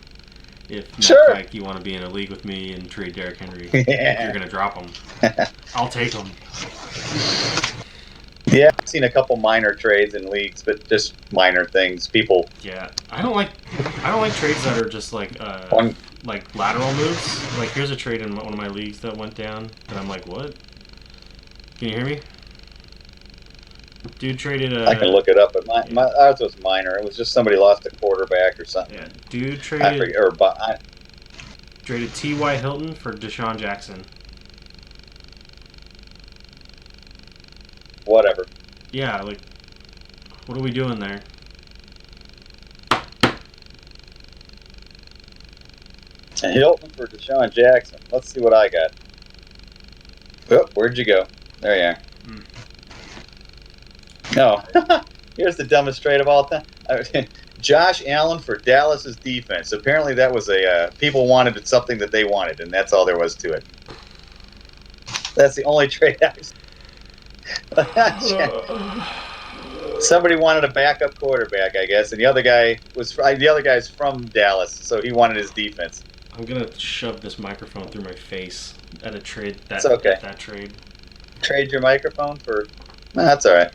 A: If
B: Sure.
A: Matt Fike, you want to be in a league with me and trade Derrick Henry,
B: Yeah.
A: if you're gonna drop him, I'll take him.
B: Yeah, I've seen a couple minor trades in leagues, but just minor things. People.
A: Yeah, I don't like trades that are just like like lateral moves. Like here's a trade in one of my leagues that went down, and I'm like, what? Can you hear me? Dude traded
B: I can look it up, but ours was minor. It was just somebody lost a quarterback or something.
A: Yeah, dude
B: I
A: traded
B: forget,
A: traded T.Y. Hilton for Deshaun Jackson.
B: whatever.
A: Yeah, like, what are we doing there?
B: Hilton for Deshaun Jackson. Let's see what I got. Oh, where'd you go? There you are. No. Here's the dumbest trade of all time. Josh Allen for Dallas's defense. Apparently that was people wanted something that they wanted, and that's all there was to it. That's the only trade Somebody wanted a backup quarterback, I guess, and the other guy's from Dallas, so he wanted his defense.
A: I'm gonna shove this microphone through my face at a trade.
B: It's okay.
A: At that trade.
B: Trade your microphone for? No, that's all right.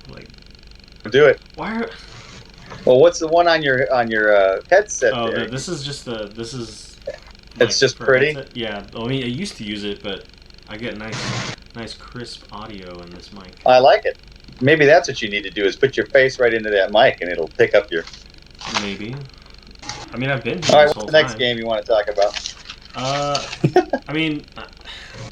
A: Like,
B: do it.
A: why are?
B: Well, what's the one on your headset?
A: Oh,
B: there?
A: this is just this is.
B: It's just
A: for
B: pretty?
A: headset. Yeah, I mean, I used to use it, but I get nice crisp audio in this mic.
B: I like it. Maybe that's what you need to do is put your face right into that mic, and it'll pick up your.
A: Maybe. I mean, I've been here
B: All right,
A: this
B: what's
A: whole
B: the next
A: time.
B: game you want to talk about?
A: I mean,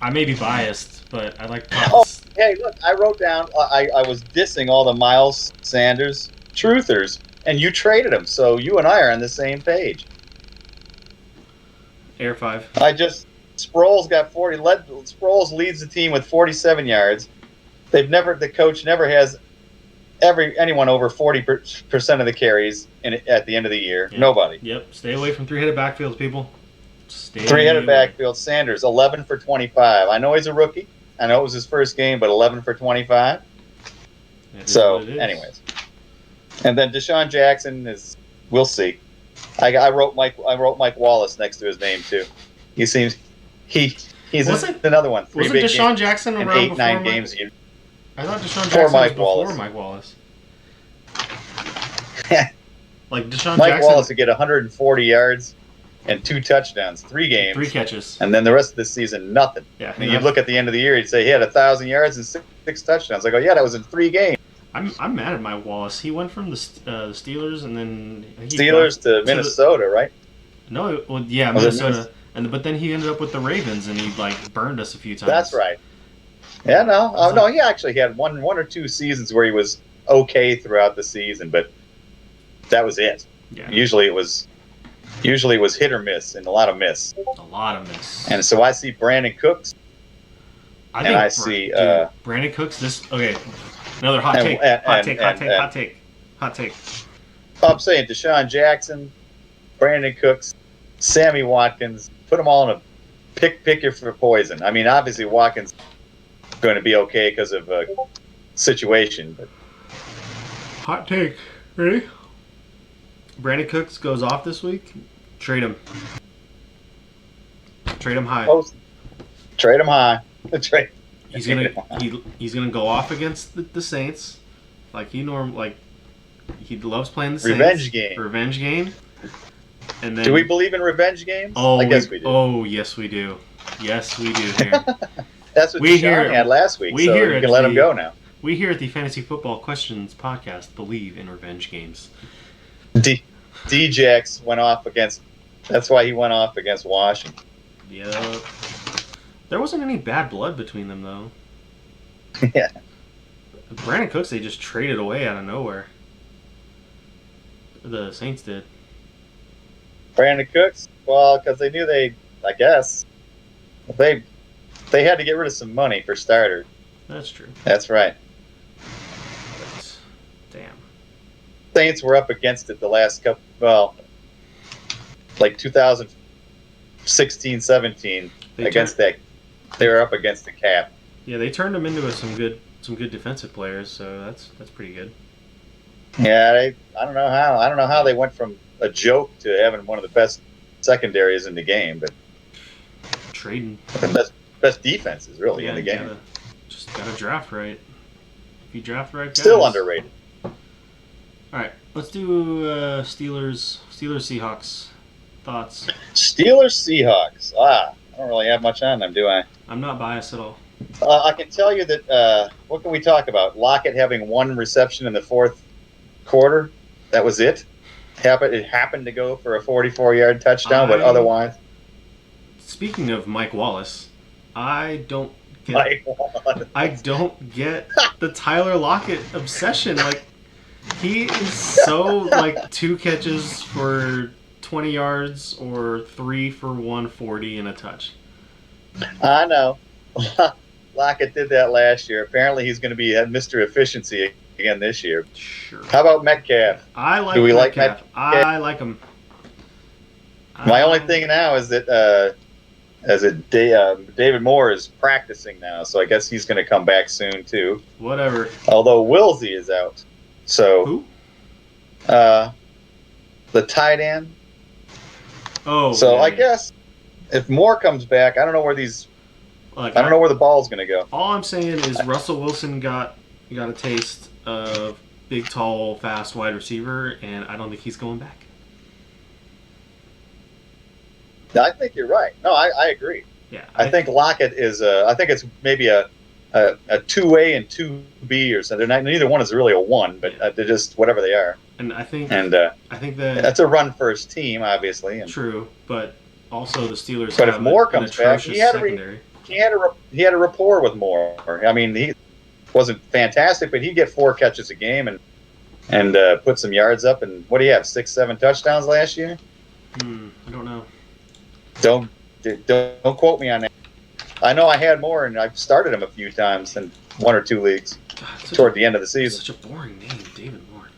A: I may be biased, but I like.
B: Oh, hey, look! I wrote down. I was dissing all the Miles Sanders truthers, and you traded them, so you and I are on the same page.
A: Air 5.
B: Sproles got 40. Sproles leads the team with 47 yards. The coach never has anyone over 40% of the carries at the end of the year.
A: Yeah.
B: Nobody.
A: Yep. Stay away from three-headed backfields, people.
B: Three-headed backfield. Sanders 11 for 25. I know he's a rookie. I know it was his first game, but 11 for 25. So, anyways, and then Deshaun Jackson is. We'll see. I wrote Mike Wallace next to his name too. He seems he's another one.
A: Wasn't Deshaun Jackson around
B: in 8-9
A: before
B: games?
A: I thought Deshaun Jackson was before
B: Wallace.
A: Mike Wallace. Like Deshaun
B: Mike
A: Jackson,
B: Wallace would get 140 yards and 2 touchdowns, 3 games,
A: 3 catches,
B: and then the rest of the season nothing.
A: Yeah,
B: and you look at the end of the year, he'd say he had 1,000 yards and 6 touchdowns. I go, yeah, that was in 3 games.
A: I'm mad at Mike Wallace. He went from the Steelers and then
B: Steelers to Minnesota, right?
A: No, well, yeah, Minnesota, but then he ended up with the Ravens and he burned us a few times.
B: That's right. Yeah, no, he actually had one or 2 seasons where he was okay throughout the season, but that was it.
A: Yeah.
B: Usually it was Usually was hit or miss, and a lot of miss.
A: A lot of miss.
B: And so I see Brandon Cooks.
A: I
B: see
A: Brandon Cooks. Another hot take. Hot take.
B: I'm saying Deshaun Jackson, Brandon Cooks, Sammy Watkins. Put them all in a pick your for poison. I mean, obviously Watkins going to be okay because of situation. But
A: hot take. Ready? Brandon Cooks goes off this week. Trade him. Trade him high.
B: Trade him high.
A: He's gonna go off against the Saints, like he loves playing the Saints. Revenge game. And then,
B: do we believe in revenge games?
A: Oh,
B: I guess we do.
A: Oh, yes, we do. Yes, we do. Here.
B: That's what we had last week. You can let him go now.
A: We here at the Fantasy Football Questions podcast believe in revenge games.
B: D-Jax went off against. That's why he went off against Washington.
A: Yeah. There wasn't any bad blood between them, though.
B: Yeah.
A: Brandon Cooks, they just traded away out of nowhere. The Saints did.
B: Brandon Cooks? Well, because they knew they had to get rid of some money for starters.
A: That's true.
B: That's right.
A: But, damn.
B: Saints were up against it the last couple, well, like 2016, 17, they were up against the cap.
A: Yeah, they turned them into some good defensive players, so that's pretty good.
B: Yeah, I don't know how they went from a joke to having one of the best secondaries in the game, but
A: trading
B: the best defenses really in the game.
A: Just gotta draft right. If you draft right, guys.
B: Still underrated.
A: All right, let's do Steelers Seahawks thoughts.
B: Steelers Seahawks. I don't really have much on them, do I?
A: I'm not biased at all.
B: I can tell you that. What can we talk about? Lockett having one reception in the fourth quarter. That was it. It happened to go for a 44-yard touchdown, but otherwise.
A: Speaking of Mike Wallace, I don't get the Tyler Lockett obsession. Like, he is so like 2 catches for 20 yards or 3 for 140 and a touch.
B: I know. Lockett did that last year. Apparently, he's going to be Mr. Efficiency again this year.
A: Sure.
B: How about Metcalf?
A: I like.
B: Do we
A: Metcalf.
B: like Metcalf?
A: I like him.
B: My only thing now is that David Moore is practicing now, so I guess he's going to come back soon too.
A: Whatever.
B: Although Wilsey is out, so
A: who?
B: The tight end.
A: Oh.
B: So
A: yeah,
B: I guess if Moore comes back, I don't know where these.
A: Like,
B: I don't know where the ball's going to go.
A: All I'm saying is Russell Wilson got a taste of big, tall, fast wide receiver, and I don't think he's going back.
B: I think you're right. No, I agree.
A: Yeah,
B: I think Lockett is. I think it's maybe a 2A and 2B or something. Neither one is really a 1, but they're just whatever they are.
A: And I think
B: that that's a run first team, obviously.
A: True, but also the Steelers.
B: But if Moore comes back, he had a rapport with Moore. I mean, he wasn't fantastic, but he'd get 4 catches a game and put some yards up. And what do you have? 6, 7 touchdowns last year?
A: I don't know.
B: Don't quote me on that. I know I had Moore, and I've started him a few times in 1 or 2 leagues toward the end of the season.
A: Such a boring name, David Moore.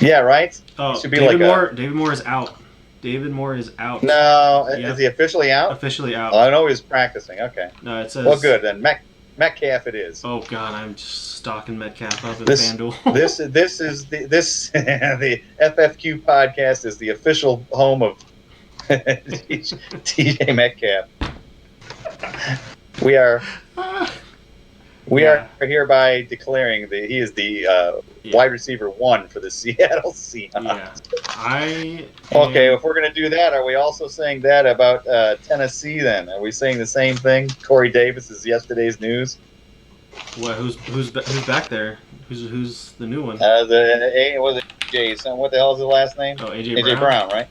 B: Yeah, right.
A: Oh, David Moore is out. David Moore is out.
B: No, is he officially out?
A: Officially out.
B: I know he's practicing. Okay.
A: No, it says.
B: Well, good then. Metcalf it is.
A: Oh God, I'm just stalking Metcalf up at FanDuel.
B: this is the FFQ podcast is the official home of TJ Metcalf. We are hereby declaring that he is the wide receiver 1 for the Seattle Seahawks.
A: Yeah.
B: Okay, if we're going to do that, are we also saying that about Tennessee then? Are we saying the same thing? Corey Davis is yesterday's news.
A: What? Who's back there? Who's the new one?
B: Was it AJ? What the hell is his last name?
A: Oh, AJ
B: Brown, right?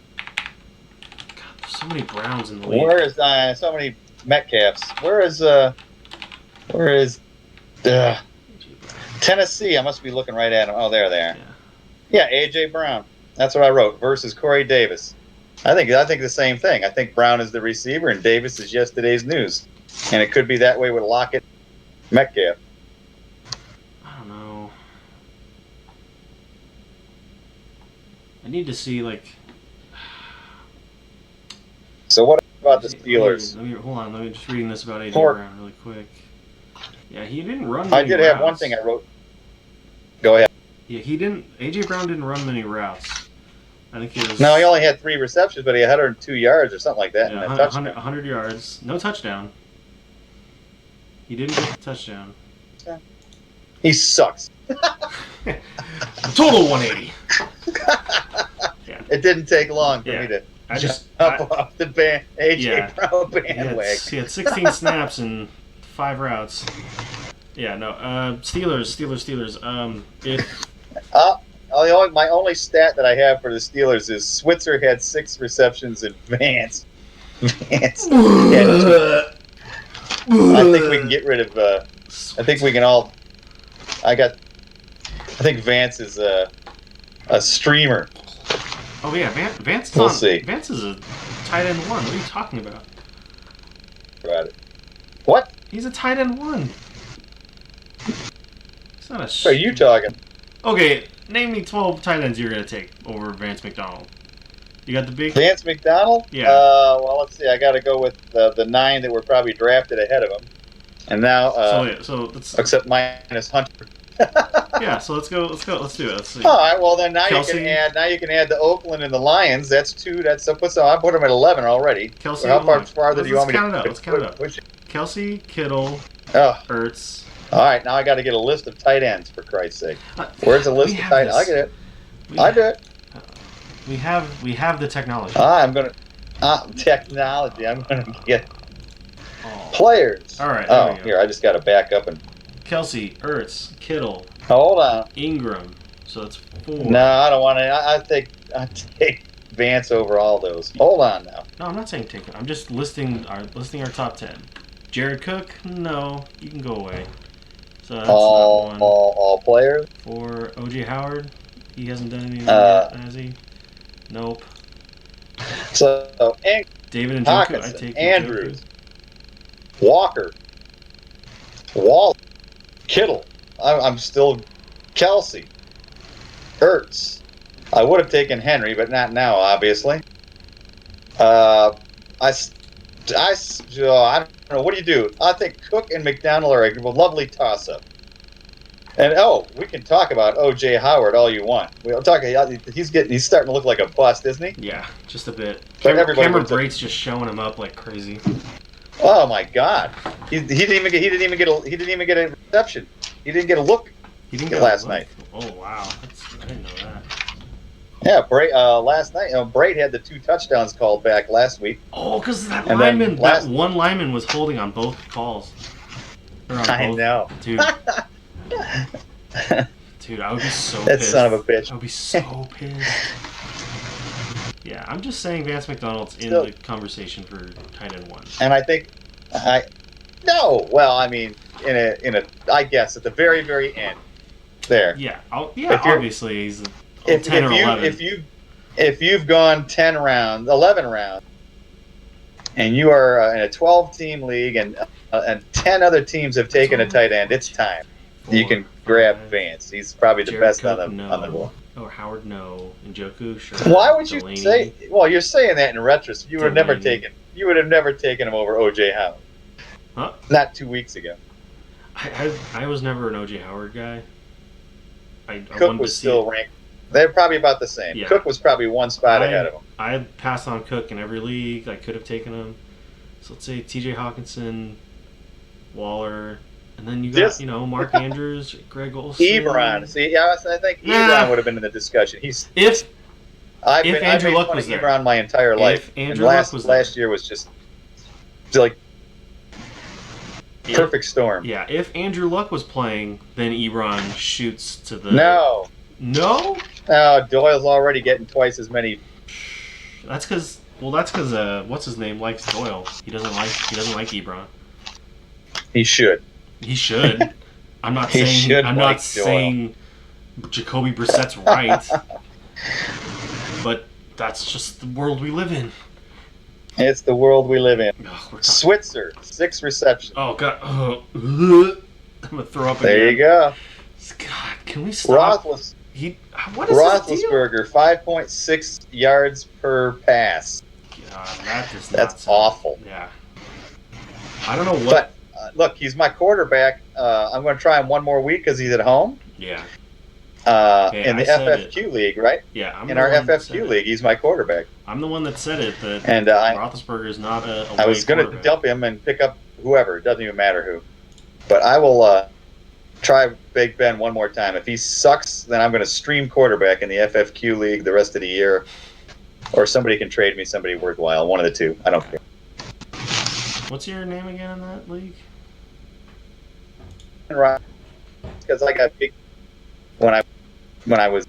A: God, there's so many Browns in the league.
B: Where is so many Metcalfs? Where is Tennessee? I must be looking right at him. Oh, there they are. Yeah, AJ Brown. That's what I wrote. Versus Corey Davis. I think the same thing. I think Brown is the receiver and Davis is yesterday's news, and it could be that way with Lockett, Metcalf.
A: I don't know. I need to see like.
B: So what about the Steelers?
A: Hold on. Let me just reading this about AJ
B: Pork.
A: Brown really quick. Yeah, he didn't run.
B: I
A: Many
B: did
A: routes.
B: have one thing I wrote. Go ahead.
A: Yeah, he didn't. AJ Brown didn't run many routes. I think it was.
B: No, he only had 3 receptions, but he had 102 yards or something like that.
A: Yeah,
B: and a touchdown.
A: 100 yards, no touchdown. He didn't get the touchdown.
B: He sucks.
A: Total 180. Yeah.
B: It didn't take long for
A: Yeah.
B: me to
A: I just
B: jump off the AJ
A: Yeah.
B: Brown bandwagon.
A: he had 16 snaps and 5 routes. Yeah, no. Steelers. If
B: My only stat that I have for the Steelers is Switzer had 6 receptions and Vance had 2. I think we can get rid of. I think we can all. I think Vance is a streamer.
A: Oh yeah, Vance is
B: We'll
A: on.
B: see.
A: Vance is a tight end 1. What are you talking about?
B: About it. What?
A: He's a tight end 1. He's not a.
B: What are you talking?
A: Okay, name me 12 tight ends you're gonna take over Vance McDonald. You got the big.
B: Vance McDonald?
A: Yeah.
B: Well, let's see. I got to go with the 9 that were probably drafted ahead of him, and now
A: So let's.
B: except minus Hunter.
A: Yeah, so let's go. Let's do it. Let's see.
B: All right. Well, then now
A: Kelsey.
B: you can add the Oakland and the Lions. That's 2. I put them at 11 already.
A: Kelsey.
B: How
A: hold
B: far
A: on.
B: farther do you want me to
A: count it out? Let's count it out.
B: push it?
A: Kelsey, Kittle,
B: Oh,
A: Ertz.
B: all right. Now I got to get a list of tight ends for Christ's sake. Where's the list
A: We
B: of
A: have
B: tight ends?
A: this.
B: I get it.
A: We
B: I
A: have-
B: do it.
A: We have the technology.
B: I'm gonna technology. I'm gonna get
A: Oh.
B: players.
A: All right, there
B: Oh,
A: we go.
B: here I just got to back up and
A: Kelsey, Ertz, Kittle,
B: hold on.
A: Ingram. So that's 4.
B: No, I don't want to. I take Vance over all those. Hold on now.
A: No, I'm not saying take it. I'm just listing our top 10. Jared Cook, no, you can go away. So that's not one.
B: All players.
A: For OJ Howard, he hasn't done anything yet, has he? Nope.
B: So
A: David and Joku, I
B: Hawkinson,
A: take
B: Andrews, Walker, Wall, Kittle. I'm still Kelsey, Ertz. I would have taken Henry, but not now, obviously. I don't know. What do you do? I think Cook and McDonald are a lovely toss-up. And we can talk about O.J. Howard all you want. We'll talk. He's starting to look like a bust, isn't he?
A: Yeah, just a bit.
B: But everybody
A: Cameron
B: looks like-
A: Brate's just showing him up like crazy.
B: Oh my God! He didn't even get a reception. He didn't get a look.
A: He didn't get
B: last
A: a
B: night.
A: Oh wow, I didn't know that.
B: Yeah, last night, Brate had the 2 touchdowns called back last week.
A: Oh, because that
B: And then
A: lineman,
B: last-
A: that one lineman was holding on both calls. Or on
B: I
A: both.
B: know.
A: Dude, I would be so
B: That
A: pissed.
B: son of a bitch.
A: I would be so pissed. Yeah, I'm just saying Vance McDonald's in
B: Still-
A: the conversation for tight end 1.
B: And I think, no. Well, I mean, I guess at the very, very end, there.
A: Yeah,
B: If you're-
A: obviously he's a 10 or 11.
B: If you've gone 10 rounds, 11 rounds, and you are in a 12-team league, and 10 other teams have taken a tight end, it's time. You can grab Vance. He's probably the
A: Jared
B: best
A: Cook,
B: on the board.
A: Oh, Howard, no. Njoku, sure.
B: Why would you
A: Delaney.
B: say? Well, you're saying that in retrospect. You would have never
A: Delaney.
B: taken. You would have never taken him over O.J. Howard.
A: Huh?
B: Not 2 weeks ago.
A: I was never an OJ Howard guy. I
B: Cook
A: wanted
B: was
A: to see
B: still
A: it.
B: ranked. They're probably about the same.
A: Yeah.
B: Cook was probably 1 spot ahead of him.
A: I passed on Cook in every league. I could have taken him. So let's say T.J. Hawkinson, Waller, and then you got
B: Just-
A: Mark Andrews, Greg Olsen.
B: Ebron. See, I think
A: Nah.
B: Ebron would have been in the discussion.
A: If
B: I've
A: Andrew
B: made
A: Luck
B: fun
A: was
B: of
A: there.
B: Ebron my entire life.
A: Andrew
B: and
A: Luck was there.
B: last year was just like perfect storm.
A: Yeah, if Andrew Luck was playing, then Ebron shoots to the
B: No.
A: No?
B: Doyle's already getting twice as many.
A: That's because what's his name likes Doyle. He doesn't like Ebron.
B: He should.
A: He should. I'm not
B: He
A: saying
B: should
A: I'm
B: like
A: not
B: Doyle.
A: saying Jacoby Brissett's right. But That's just the world we live in.
B: It's the world we live in.
A: Ugh,
B: Switzer, 6 receptions.
A: Oh God. I'm gonna throw up again.
B: There you go.
A: God, can we stop? What is his deal?
B: Roethlisberger, 5.6 yards per pass.
A: God, that is
B: That's awful.
A: Yeah. I don't know what.
B: But look, he's my quarterback. I'm going to try him one more week because he's at home.
A: Yeah.
B: In the FFQ league, right?
A: Yeah.
B: In our FFQ league, he's my quarterback.
A: I'm the one that said it. That
B: and
A: Roethlisberger is not a
B: I was going to dump him and pick up whoever. It doesn't even matter who. But I will try Big Ben one more time. If he sucks, then I'm going to stream quarterback in the FFQ league the rest of the year. Or somebody can trade me somebody worthwhile. One of the two. I don't care.
A: What's your name again in that league?
B: Because I got big when I was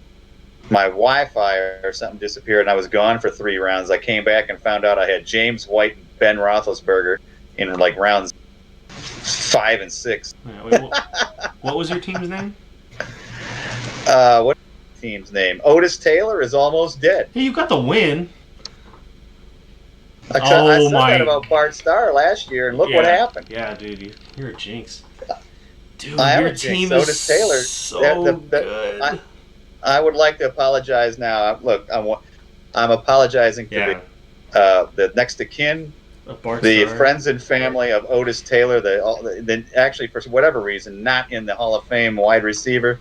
B: my Wi-Fi or something disappeared and I was gone for 3 rounds. I came back and found out I had James White and Ben Roethlisberger in like rounds 5 and 6.
A: Yeah, wait, what was your team's name?
B: What team's name? Otis Taylor is almost dead.
A: Hey, you got the win.
B: I said that about Bart Starr last year, and look what happened.
A: Yeah, dude, you're a jinx. Dude,
B: I am
A: your
B: a jinx.
A: team
B: Otis
A: is
B: Taylor,
A: so good.
B: I would like to apologize now. Look, I'm apologizing to the next of kin, the friends and family of Otis Taylor. The actually, for whatever reason, not in the Hall of Fame wide receiver,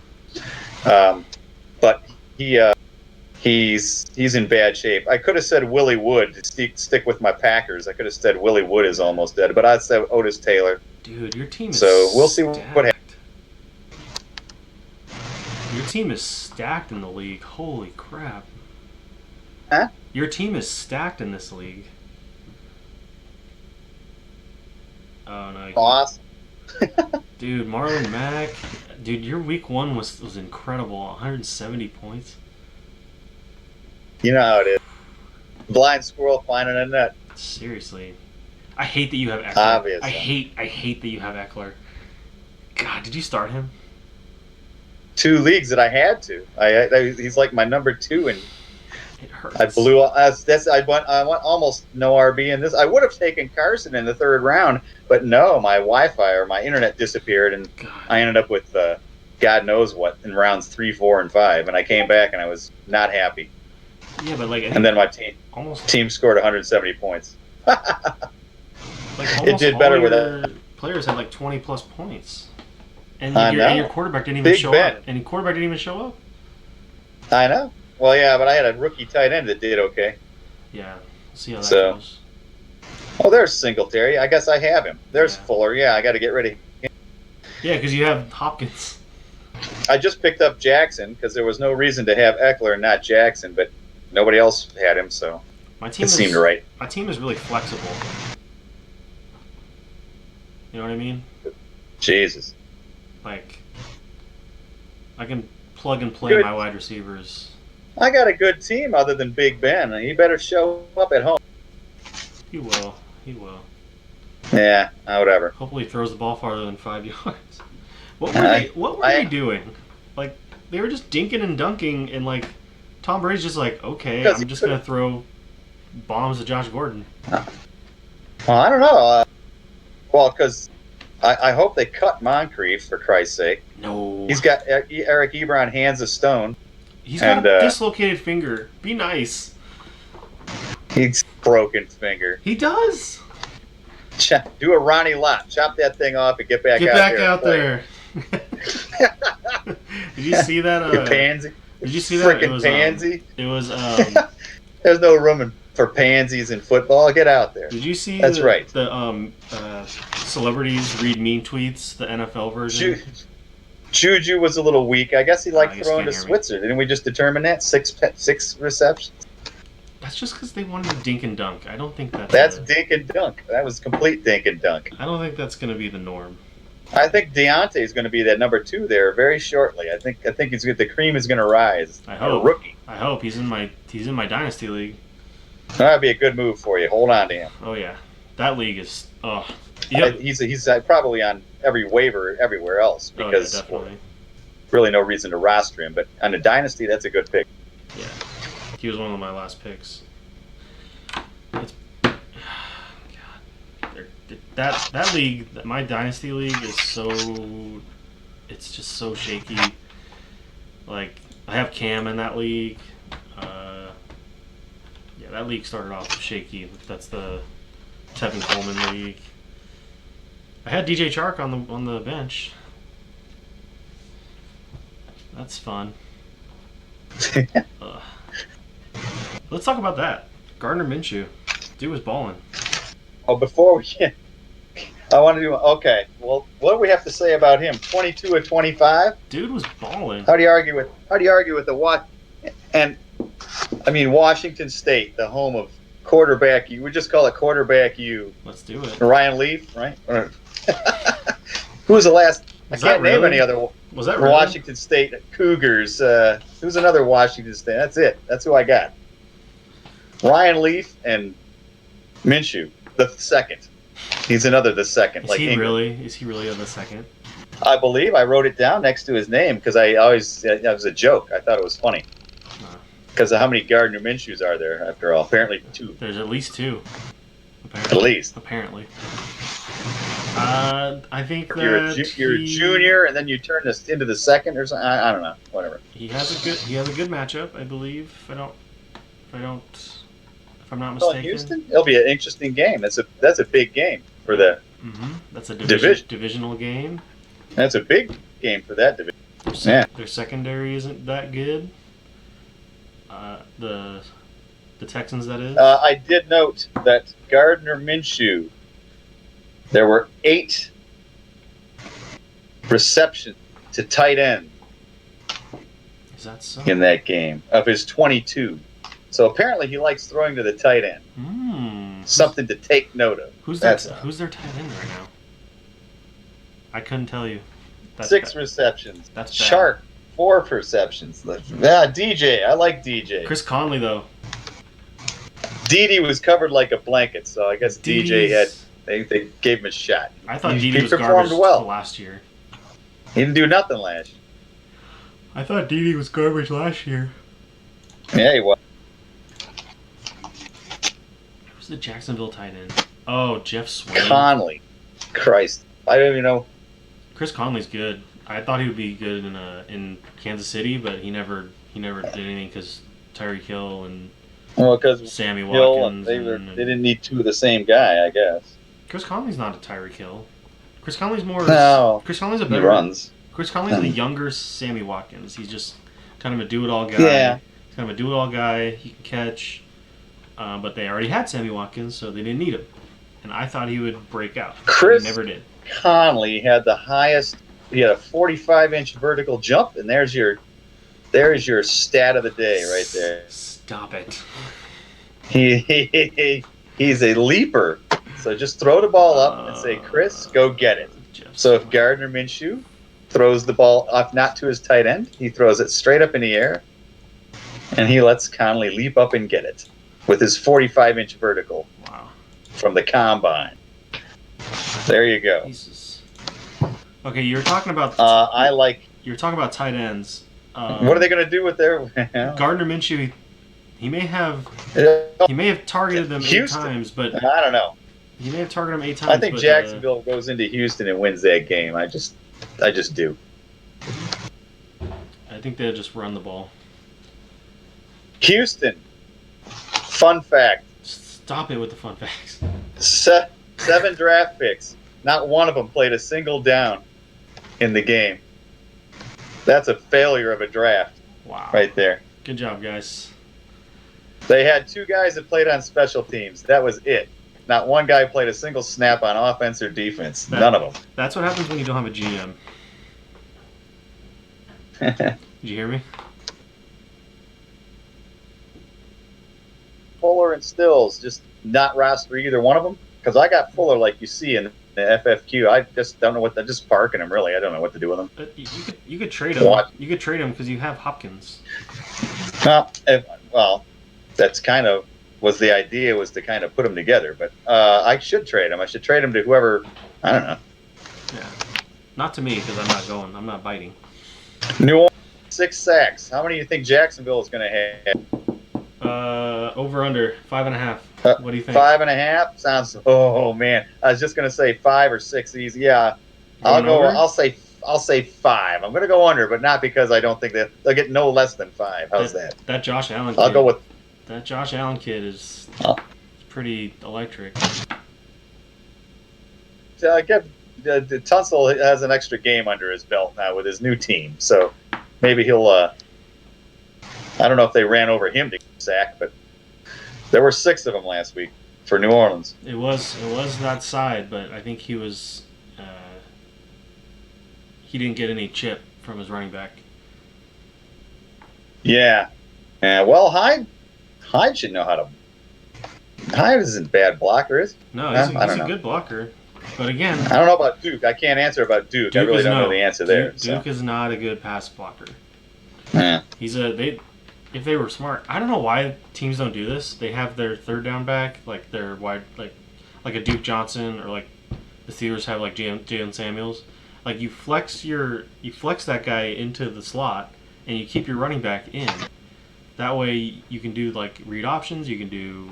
B: but he's in bad shape. I could have said Willie Wood to stick with my Packers. I could have said Willie Wood is almost dead, but I'd say Otis Taylor.
A: Dude, your team is
B: so we'll see what happens.
A: Your team is stacked in the league. Holy crap.
B: Huh?
A: Your team is stacked in this league. Oh, no.
B: Awesome.
A: Dude, Marlon Mack. Dude, your week 1 was incredible. 170 points.
B: You know how it is. Blind squirrel finding a nut.
A: Seriously. I hate that you have Eckler.
B: Obviously.
A: I hate that you have Eckler. God, did you start him?
B: 2 leagues that I had to. He's like my number 2, and
A: it hurts.
B: I blew. I went almost no RB in this. I would have taken Carson in the 3rd round, but no, my Wi-Fi or my internet disappeared, and I ended up with God knows what in rounds 3, 4, and 5, and I came back and I was not happy.
A: Yeah, but like,
B: and then my team scored 170 points.
A: It did better with that. Players had like 20 plus points. And your quarterback didn't even show up. And your quarterback didn't even show up.
B: I know. Well, yeah, but I had a rookie tight end that did okay.
A: Yeah, we'll see how that goes.
B: Oh, there's Singletary. I guess I have him. There's Fuller. Yeah, I got to get rid of him.
A: Yeah, because you have Hopkins.
B: I just picked up Jackson because there was no reason to have Eckler and not Jackson, but nobody else had him, so it seemed right.
A: My team is really flexible. You know what I mean?
B: Jesus.
A: Like, I can plug and play my wide receivers.
B: I got a good team other than Big Ben. He better show up at home.
A: He will. He will.
B: Yeah, whatever.
A: Hopefully he throws the ball farther than 5 yards. What were they doing? Like, they were just dinking and dunking, and like, Tom Brady's just like, okay, I'm just going to throw bombs at Josh Gordon.
B: Well, I don't know. Well, because I hope they cut Moncrief, for Christ's sake.
A: No.
B: He's got Eric Ebron hands of stone.
A: He's got a dislocated finger. Be nice.
B: He's broken finger.
A: He does.
B: Do a Ronnie Lott. Chop that thing off and get back out there.
A: Did you see that?
B: You pansy.
A: Did you see that?
B: Frickin' pansy.
A: It was.
B: There's no room for pansies in football. Get out there.
A: Did you see?
B: That's right.
A: The celebrities read mean tweets. The NFL version.
B: Juju was a little weak. I guess he liked throwing to Switzer. Didn't we just determine that? 6 receptions.
A: That's just because they wanted to dink and dunk. I don't think
B: that's dink and dunk. That was complete dink and dunk.
A: I don't think that's going to be the norm.
B: I think Deontay is going to be that number 2 there very shortly. I think the cream is going to rise.
A: I hope.
B: Rookie.
A: I hope he's in my dynasty league.
B: That'd be a good move for you. Hold on to him.
A: Oh yeah, that league is.
B: He's probably on every waiver everywhere else because
A: definitely.
B: Really no reason to roster him. But on a dynasty, that's a good pick.
A: Yeah. He was one of my last picks. It's, God, that league, my dynasty league, is it's just so shaky. Like, I have Cam in that league. Yeah, that league started off shaky. That's the Tevin Coleman league. I had DJ Chark on the bench. That's fun. Let's talk about that. Gardner Minshew. Dude was balling.
B: Oh, before we get, I want to do, okay, well, what do we have to say about him? 22 of 25?
A: Dude was balling.
B: How do you argue with the what? And, I mean, Washington State, the home of quarterback, we just call it quarterback U.
A: Let's do it.
B: Ryan Leaf, right? Who was the last?
A: Was
B: I can't name any other.
A: Was that really?
B: Washington State Cougars? Who's another Washington State? That's it. That's who I got. Ryan Leaf and Minshew, the second. He's the second.
A: Is he really the second?
B: I believe I wrote it down next to his name because that was a joke. I thought it was funny. Because of how many Gardner Minshews are there, after all? Apparently 2.
A: There's at least 2.
B: At least.
A: Apparently. I think that
B: you're a junior, and then you turn this into the second or something. I don't know. Whatever.
A: He has a good matchup, I believe. If I'm not
B: Well,
A: mistaken.
B: Houston, it'll be an interesting game. That's a big game for the.
A: Mm-hmm. That's a divisional game.
B: That's a big game for that division.
A: Their secondary isn't that good. The Texans, that is.
B: I did note that Gardner Minshew, there were 8 receptions to tight end
A: Is that so?
B: in that game of his 22. So apparently he likes throwing to the tight end. Something to take note of.
A: Who's their tight end right now? I couldn't tell you.
B: 6 receptions.
A: That's bad.
B: Shark, 4 receptions. Yeah, DJ. I like DJ.
A: Chris Conley, though.
B: Dede was covered like a blanket, so I guess DJ had. They gave him a shot.
A: I thought
B: he
A: Dede was
B: performed
A: garbage
B: well
A: last year.
B: He didn't do nothing last year.
A: I thought Dede was garbage last year.
B: Yeah, he was.
A: Who's the Jacksonville tight end? Oh, Jeff Swain.
B: Conley. Christ. I don't even know.
A: Chris Conley's good. I thought he would be good in Kansas City, but he never did anything because Tyreek Hill and
B: because
A: Sammy
B: Hill
A: Watkins.
B: they didn't need 2 of the same guy, I guess.
A: Chris Conley's not a Tyreek Hill. Chris Conley's more.
B: No.
A: Chris Conley's a
B: He
A: better.
B: runs.
A: Chris Conley's a younger Sammy Watkins. He's just kind of a do-it-all guy.
B: Yeah.
A: He's kind of a do-it-all guy. He can catch, but they already had Sammy Watkins, so they didn't need him. And I thought he would break out.
B: Chris
A: He never did.
B: Conley had the highest. He had a 45-inch vertical jump, and there's your stat of the day right there.
A: Stop it.
B: He's a leaper. So just throw the ball up and say, Chris, go get it. So if Gardner Minshew throws the ball off not to his tight end, he throws it straight up in the air, and he lets Conley leap up and get it with his 45-inch vertical.
A: Wow.
B: From the combine. There you go.
A: Jesus. Okay, you're talking about.
B: You're
A: talking about tight ends.
B: What are they going to do with their
A: Gardner Minshew? He may have targeted them
B: Houston.
A: 8 times, but
B: I don't know.
A: He may have targeted them 8 times.
B: I think Jacksonville goes into Houston and wins that game. I just do.
A: I think they'll just run the ball.
B: Houston. Fun fact.
A: Stop it with the fun facts.
B: 7 draft picks. Not one of them played a single down in the game. That's a failure of a draft.
A: Wow.
B: Right there.
A: Good job, guys.
B: They had 2 guys that played on special teams. That was it. Not one guy played a single snap on offense or defense. None of them.
A: That's what happens when you don't have a GM. Did you hear me?
B: Fuller and Stills, just not roster either one of them. Because I got Fuller like you see in the FFQ. I just don't know what. I'm just parking him, really. I don't know what to do with him.
A: But you could trade him.
B: What?
A: You could trade him because you have Hopkins.
B: Well, that's kind of was the idea, was to kind of put them together. But I should trade him. I should trade him to whoever. I don't know.
A: Yeah. Not to me because I'm not going. I'm not biting.
B: New Orleans, 6 sacks. How many do you think Jacksonville is going to have?
A: Over under 5.5. What do you think?
B: 5.5 sounds. Oh man, I was just gonna say 5 or 6 easy. Yeah, I'll go.
A: Over?
B: I'll say 5. I'm gonna go under, but not because I don't think that they'll get no less than 5. How's that?
A: That Josh Allen kid.
B: I'll go with
A: that Josh Allen kid is pretty electric.
B: Tunsil has an extra game under his belt now with his new team, so maybe he'll. I don't know if they ran over him to sack, but there were 6 of them last week for New Orleans.
A: It was that side, but I think he was. He didn't get any chip from his running back.
B: Yeah. Well, Hyde should know how to. Hyde isn't a bad blocker, is he?
A: No, he's a good blocker. But again,
B: I don't know about Duke. I can't answer about Duke. I really don't know the answer there.
A: Duke is not a good pass blocker.
B: Yeah.
A: If they were smart, I don't know why teams don't do this. They have their third down back, like their wide, like a Duke Johnson, or like the Steelers have like Jalen Samuels. Like you flex that guy into the slot, and you keep your running back in. That way you can do like read options. You can do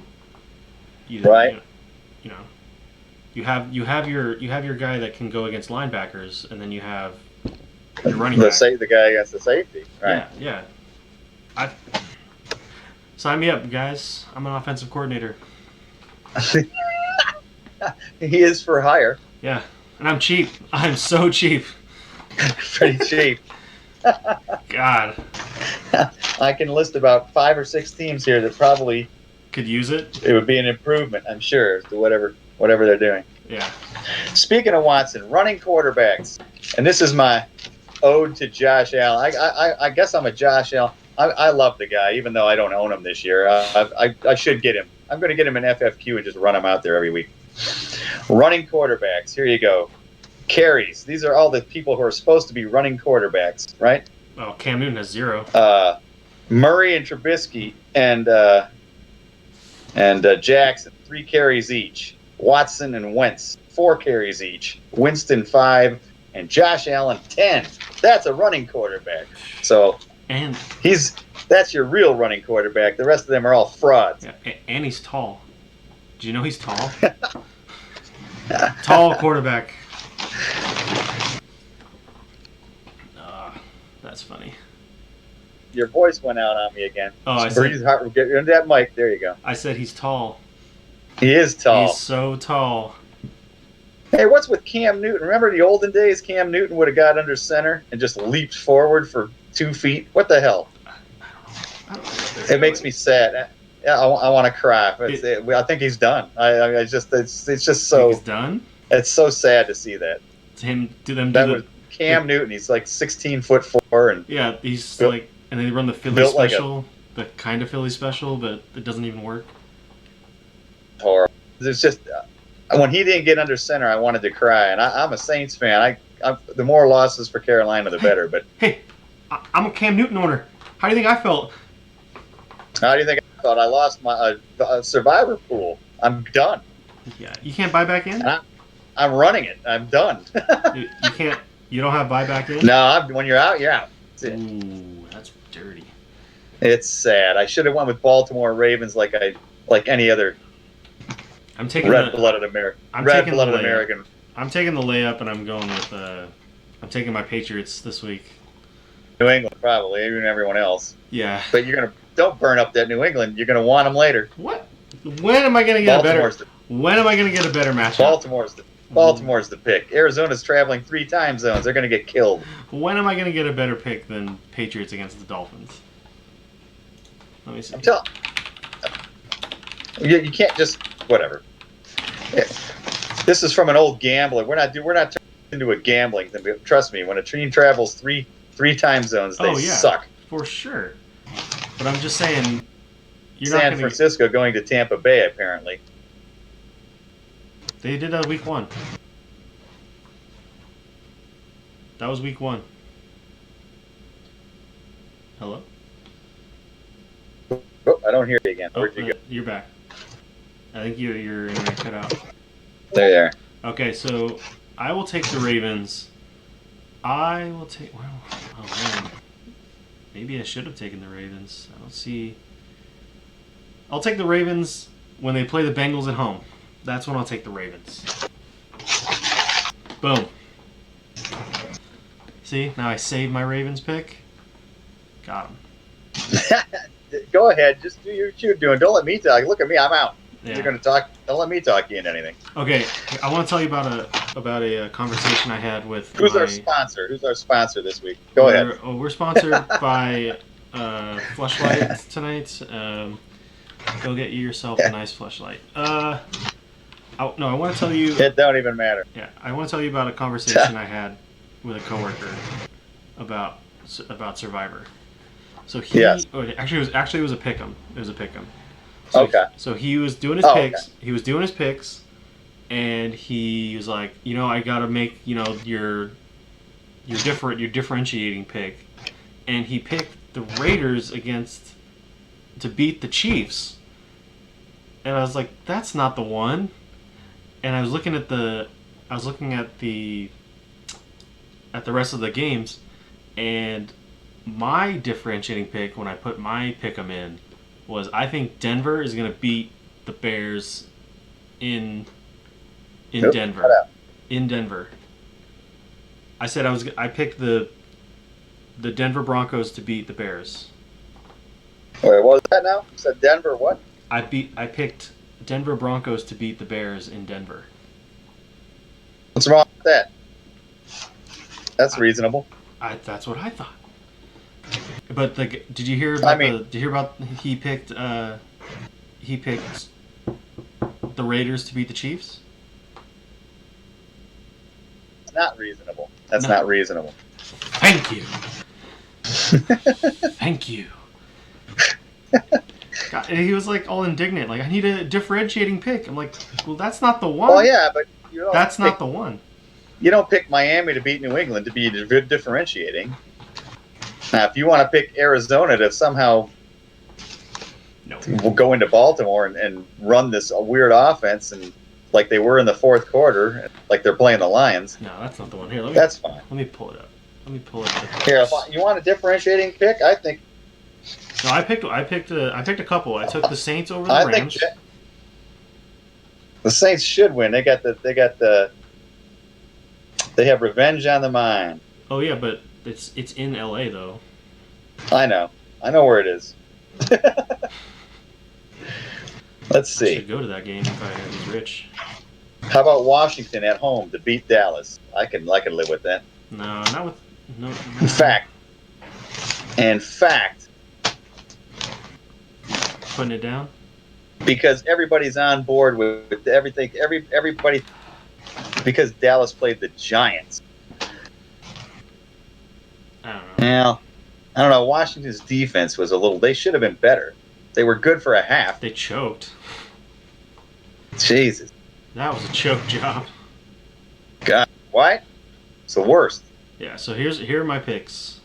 A: either,
B: right.
A: You have your guy that can go against linebackers, and then you have your running back.
B: The guy against the safety. Right.
A: Yeah. Sign me up, guys. I'm an offensive coordinator.
B: He is for hire.
A: Yeah, and I'm cheap. I'm so cheap.
B: Pretty cheap.
A: God.
B: I can list about 5 or 6 teams here that probably
A: could use it.
B: It would be an improvement, I'm sure, to whatever they're doing.
A: Yeah.
B: Speaking of Watson, running quarterbacks, and this is my ode to Josh Allen. I guess I'm a Josh Allen. I love the guy, even though I don't own him this year. I should get him. I'm going to get him in FFQ and just run him out there every week. Running quarterbacks. Here you go. Carries. These are all the people who are supposed to be running quarterbacks, right?
A: Oh, Cam Newton has 0.
B: Murray and Trubisky and Jackson, 3 carries each. Watson and Wentz, 4 carries each. Winston, 5, and Josh Allen, 10. That's a running quarterback. So that's your real running quarterback. The rest of them are all frauds.
A: Yeah, and he's tall. Do you know he's tall? Tall quarterback. That's funny.
B: Your voice went out on me again.
A: Oh, I said,
B: get into that mic. There you go.
A: I said he's tall.
B: He is tall.
A: He's so tall.
B: Hey, what's with Cam Newton? Remember the olden days? Cam Newton would have got under center and just leaped forward for 2 feet. What the hell?
A: I don't know.
B: It makes me sad. Yeah, I want to cry. I think he's done. It's just so.
A: He's done.
B: It's so sad to see that.
A: Was
B: Cam Newton. He's like 16'4" and
A: yeah, he's built, like, and then they run the Philly special, the kind of Philly special, but it doesn't even work.
B: Horrible. It's just when he didn't get under center, I wanted to cry, and I'm a Saints fan. The more losses for Carolina, the better. But
A: hey, I'm a Cam Newton owner. How do you think I felt?
B: How do you think I felt? I lost my survivor pool. I'm done.
A: Yeah, you can't buy back in.
B: I'm running it. I'm done.
A: You can't. You don't have buyback in.
B: No, when you're out, you're out. That's it.
A: Ooh, that's dirty.
B: It's sad. I should have went with Baltimore Ravens like any other.
A: I'm taking
B: red-blooded American. American.
A: I'm taking the layup, and I'm going with. I'm taking my Patriots this week.
B: New England, probably, even everyone else.
A: Yeah.
B: But don't burn up that New England. You're gonna want them later.
A: What? When am I gonna get a better matchup?
B: Baltimore's the pick. Arizona's traveling 3 time zones. They're gonna get killed.
A: When am I gonna get a better pick than Patriots against the Dolphins? Let me see.
B: You can't just whatever. This is from an old gambler. We're not turning into a gambling thing. Trust me, when a team travels three time zones, they suck.
A: For sure. But I'm just saying,
B: San Francisco going to Tampa Bay apparently.
A: They did that week 1. That was week 1. Hello?
B: Oh, I don't hear you again. Where'd you go?
A: You're back. I think you're going to cut out.
B: There you are.
A: Okay, so I will take the Ravens. I will take... Well, oh, man. Maybe I should have taken the Ravens. I don't see... I'll take the Ravens when they play the Bengals at home. That's when I'll take the Ravens. Boom. See, now I saved my Ravens pick. Got him.
B: Go ahead, just do what you're doing. Don't let me talk. Look at me, I'm out.
A: Yeah.
B: You're going to talk. Don't let me talk you into anything.
A: Okay, I want to tell you about a conversation I had with.
B: Who's our sponsor? Who's our sponsor this week? Go ahead.
A: We're sponsored by Fleshlight tonight. Go get yourself a nice Fleshlight. I want to tell you.
B: It don't even matter.
A: Yeah, I want to tell you about a conversation I had with a coworker about Survivor. So he actually it was a pick'em. It was a pick'em. So,
B: okay.
A: So he was doing his picks. Okay. He was doing his picks, and he was like, I gotta make your differentiating pick, and he picked the Raiders to beat the Chiefs, and I was like, that's not the one. And I was looking at the rest of the games, and my differentiating pick when I put my pick'em in was I think Denver is going to beat the Bears in Denver. In Denver. I said I picked the Denver Broncos to beat the Bears.
B: Wait, what was that now? You said Denver what?
A: I picked Denver Broncos to beat the Bears in Denver.
B: What's wrong with that? That's reasonable.
A: That's what I thought. But did you hear about he picked the Raiders to beat the Chiefs?
B: It's not reasonable. That's not reasonable.
A: Thank you. Thank you. God, and he was like all indignant, like I need a differentiating pick. I'm like, well, that's not the one.
B: Well, yeah, but
A: that's not the one.
B: You don't pick Miami to beat New England to be differentiating. Now, if you want to pick Arizona to somehow go into Baltimore and run this weird offense and like they were in the fourth quarter, like they're playing the Lions.
A: No, that's not the one. Here,
B: that's fine.
A: Let me pull it up.
B: Here, you want a differentiating pick? I think.
A: No, I picked a couple. I took the Saints over the Rams.
B: Think the Saints should win. They have revenge on the mind.
A: Oh yeah, but it's in LA though.
B: I know where it is. Let's see.
A: I should go to that game if I was rich.
B: How about Washington at home to beat Dallas? I can live with that.
A: No, not with no.
B: In fact,
A: putting it down
B: because everybody's on board with everything. Everybody because Dallas played the Giants.
A: I don't know.
B: Well, I don't know. Washington's defense was they should have been better. They were good for a half.
A: They choked.
B: Jesus.
A: That was a choke job.
B: God. What? It's the worst.
A: Yeah, so here are my picks.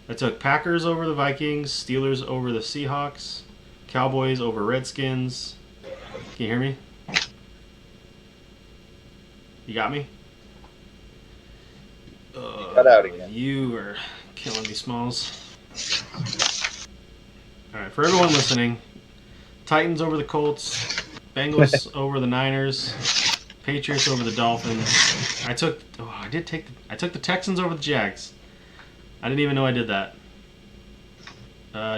A: I took Packers over the Vikings, Steelers over the Seahawks, Cowboys over Redskins. Can you hear me? You got me?
B: Cut out again.
A: You are killing me, Smalls. All right, for everyone listening, Titans over the Colts, Bengals over the Niners, Patriots over the Dolphins. I took the Texans over the Jags. I didn't even know I did that.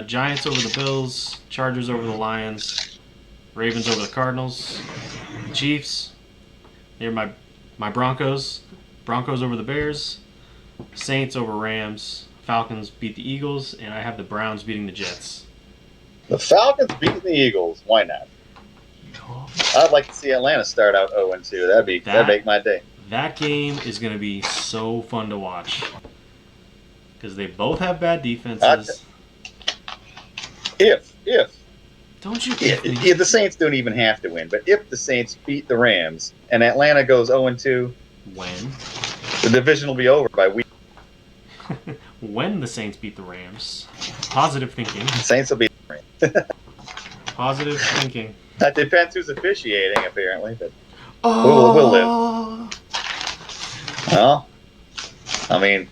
A: Giants over the Bills, Chargers over the Lions, Ravens over the Cardinals, Chiefs. They're my Broncos. Broncos over the Bears, Saints over Rams, Falcons beat the Eagles, and I have the Browns beating the Jets.
B: The Falcons beating the Eagles. Why not? I'd like to see Atlanta start out 0-2. That'd make my day.
A: That game is going to be so fun to watch because they both have bad defenses.
B: If
A: don't you?
B: If the Saints don't even have to win, but if the Saints beat the Rams and Atlanta goes 0-2,
A: when
B: the division will be over by week.
A: When the Saints beat the Rams, positive thinking.
B: Saints will beat the Rams.
A: Positive thinking.
B: That depends who's officiating, apparently, but we'll live. Well, I mean,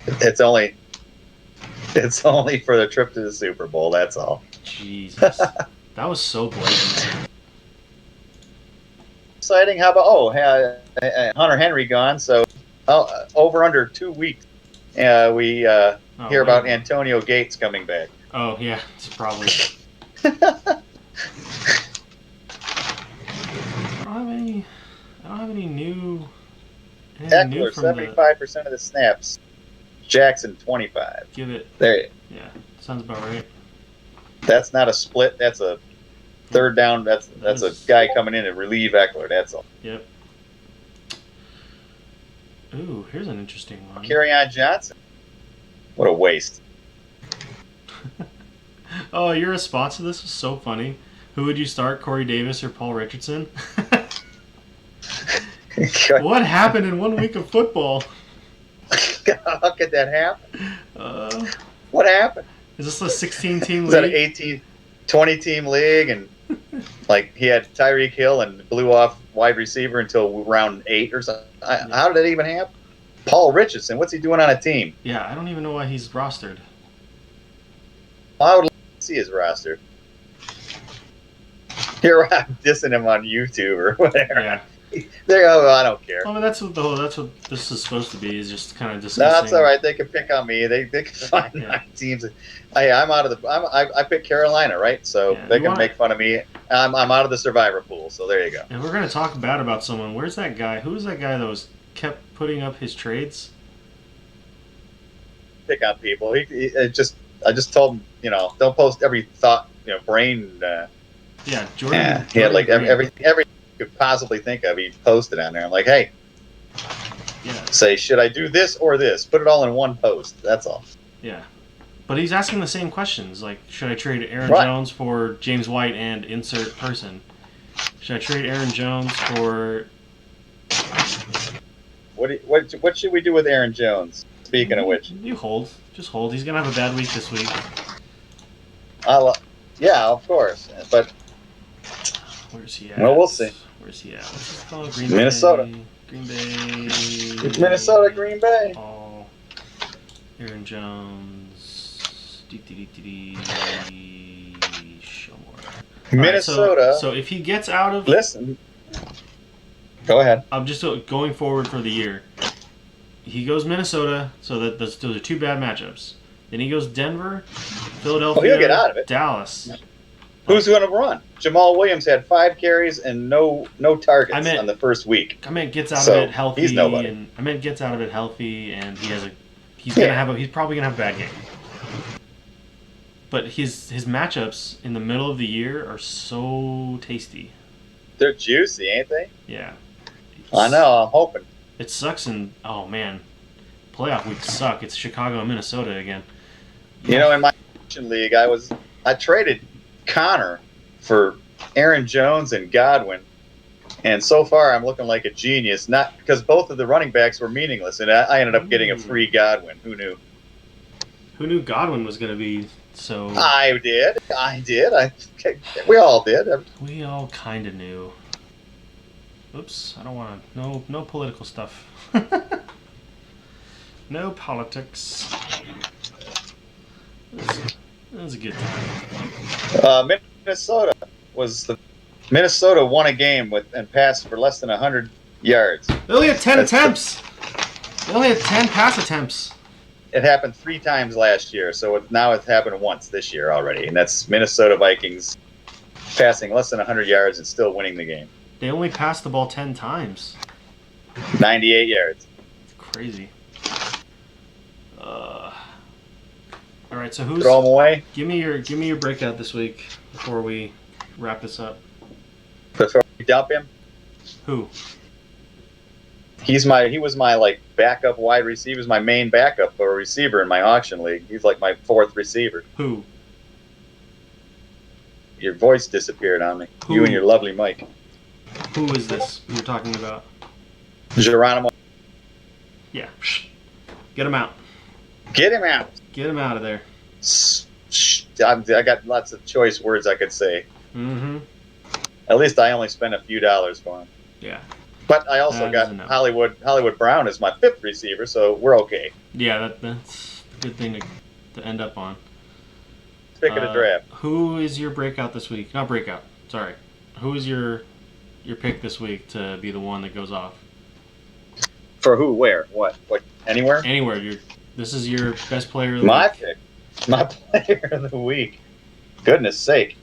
B: it's only for the trip to the Super Bowl. That's all.
A: Jesus. That was so blatant.
B: Exciting. How about Hunter Henry gone? So over under 2 weeks, we hear about Antonio Gates coming back.
A: Oh yeah, it's probably. I don't have any new.
B: Eckler, 75% of the snaps. Jackson, 25.
A: Give it.
B: There.
A: Yeah, sounds about right.
B: That's not a split. That's a third down. That's a guy coming in to relieve Eckler. That's all.
A: Yep. Ooh, here's an interesting one.
B: Kerryon Johnson. What a waste.
A: Oh, your response to this was so funny. Who would you start, Corey Davis or Paul Richardson? What happened in 1 week of football?
B: How could that happen? What happened?
A: Is this a 16-team league?
B: Is that an 18, 20-team league? And like he had Tyreek Hill and blew off wide receiver until round 8 or something. How did that even happen? Paul Richardson, what's he doing on a team?
A: Yeah, I don't even know why he's rostered.
B: I would like to see his roster. Here I'm dissing him on YouTube or whatever.
A: Yeah.
B: I don't care.
A: Well, I mean, that's what this is supposed to be. Is just kind of discussing.
B: No, that's all right. They can pick on me. They can find my teams. I'm out of the. I picked Carolina, right? So they can make fun of me. I'm out of the survivor pool. So there you go.
A: And we're gonna talk bad about someone. Where's that guy? Who is that guy that kept putting up his trades?
B: Pick on people. I just told him, don't post every thought, brain.
A: Yeah, Jordan.
B: Yeah, he had like every could possibly think of, he posted on there. I'm like, hey, say, should I do this or this? Put it all in one post. That's all.
A: Yeah, but he's asking the same questions. Like, should I trade Aaron Jones for James White and insert person? Should I trade Aaron Jones for?
B: What should we do with Aaron Jones? Speaking of which,
A: you hold. Just hold. He's gonna have a bad week this week.
B: Yeah, of course, but.
A: Where's he at?
B: Well, we'll see.
A: Where's he at? What's this called?
B: Minnesota.
A: Green Bay.
B: Minnesota, Green Bay.
A: Oh, Aaron Jones. Show more.
B: Minnesota.
A: Right, so if he gets out of...
B: Listen. Go ahead.
A: I'm just going forward for the year. He goes Minnesota, so those are 2 bad matchups. Then he goes Denver, Philadelphia,
B: he'll get out of it.
A: Dallas.
B: Who's going to run? Jamal Williams had 5 carries and no targets on the first week.
A: I meant gets out of it healthy.
B: He's nobody.
A: And I meant gets out of it healthy, and he's probably gonna have a bad game. But his matchups in the middle of the year are so tasty.
B: They're juicy, ain't they?
A: Yeah.
B: I know. I'm hoping.
A: It sucks, and oh man, playoff weeks suck. It's Chicago and Minnesota again.
B: In my league, I traded Connor for Aaron Jones and Godwin, and so far I'm looking like a genius. Not because both of the running backs were meaningless, and I ended up getting a free Godwin. Who knew? Who
A: knew Godwin was going to be so?
B: I did. We all did.
A: We all kind of knew. Oops, I don't want to. No political stuff. No politics. That was a good time.
B: Minnesota won a game and passed for less than 100 yards.
A: They only had 10 attempts. They only had 10 pass attempts.
B: It happened 3 times last year, so now it's happened once this year already, and that's Minnesota Vikings passing less than 100 yards and still winning the game.
A: They only passed the ball 10 times.
B: 98 yards.
A: It's crazy. All right, so
B: throw them away?
A: Give me your breakout this week before we wrap this up.
B: Before we dump him?
A: Who?
B: He was my backup wide receiver. He was my main backup or receiver in my auction league. He's like my 4th receiver.
A: Who?
B: Your voice disappeared on me.
A: Who?
B: You and your lovely mic.
A: Who is this you're talking about?
B: Geronimo.
A: Yeah. Get him out.
B: Get him out.
A: Get him out of there.
B: I got lots of choice words I could say.
A: Mm-hmm.
B: At least I only spent a few dollars for him.
A: Yeah.
B: But I also got Hollywood Brown as my 5th receiver, so we're okay.
A: Yeah, that's a good thing to end up on.
B: pick of the draft.
A: Who is your breakout this week? Not breakout. Sorry. Who is your pick this week to be the one that goes off?
B: For who? Where? What? Anywhere?
A: Anywhere. This is your best player of the
B: My
A: week.
B: pick. My player of the week. Goodness sake.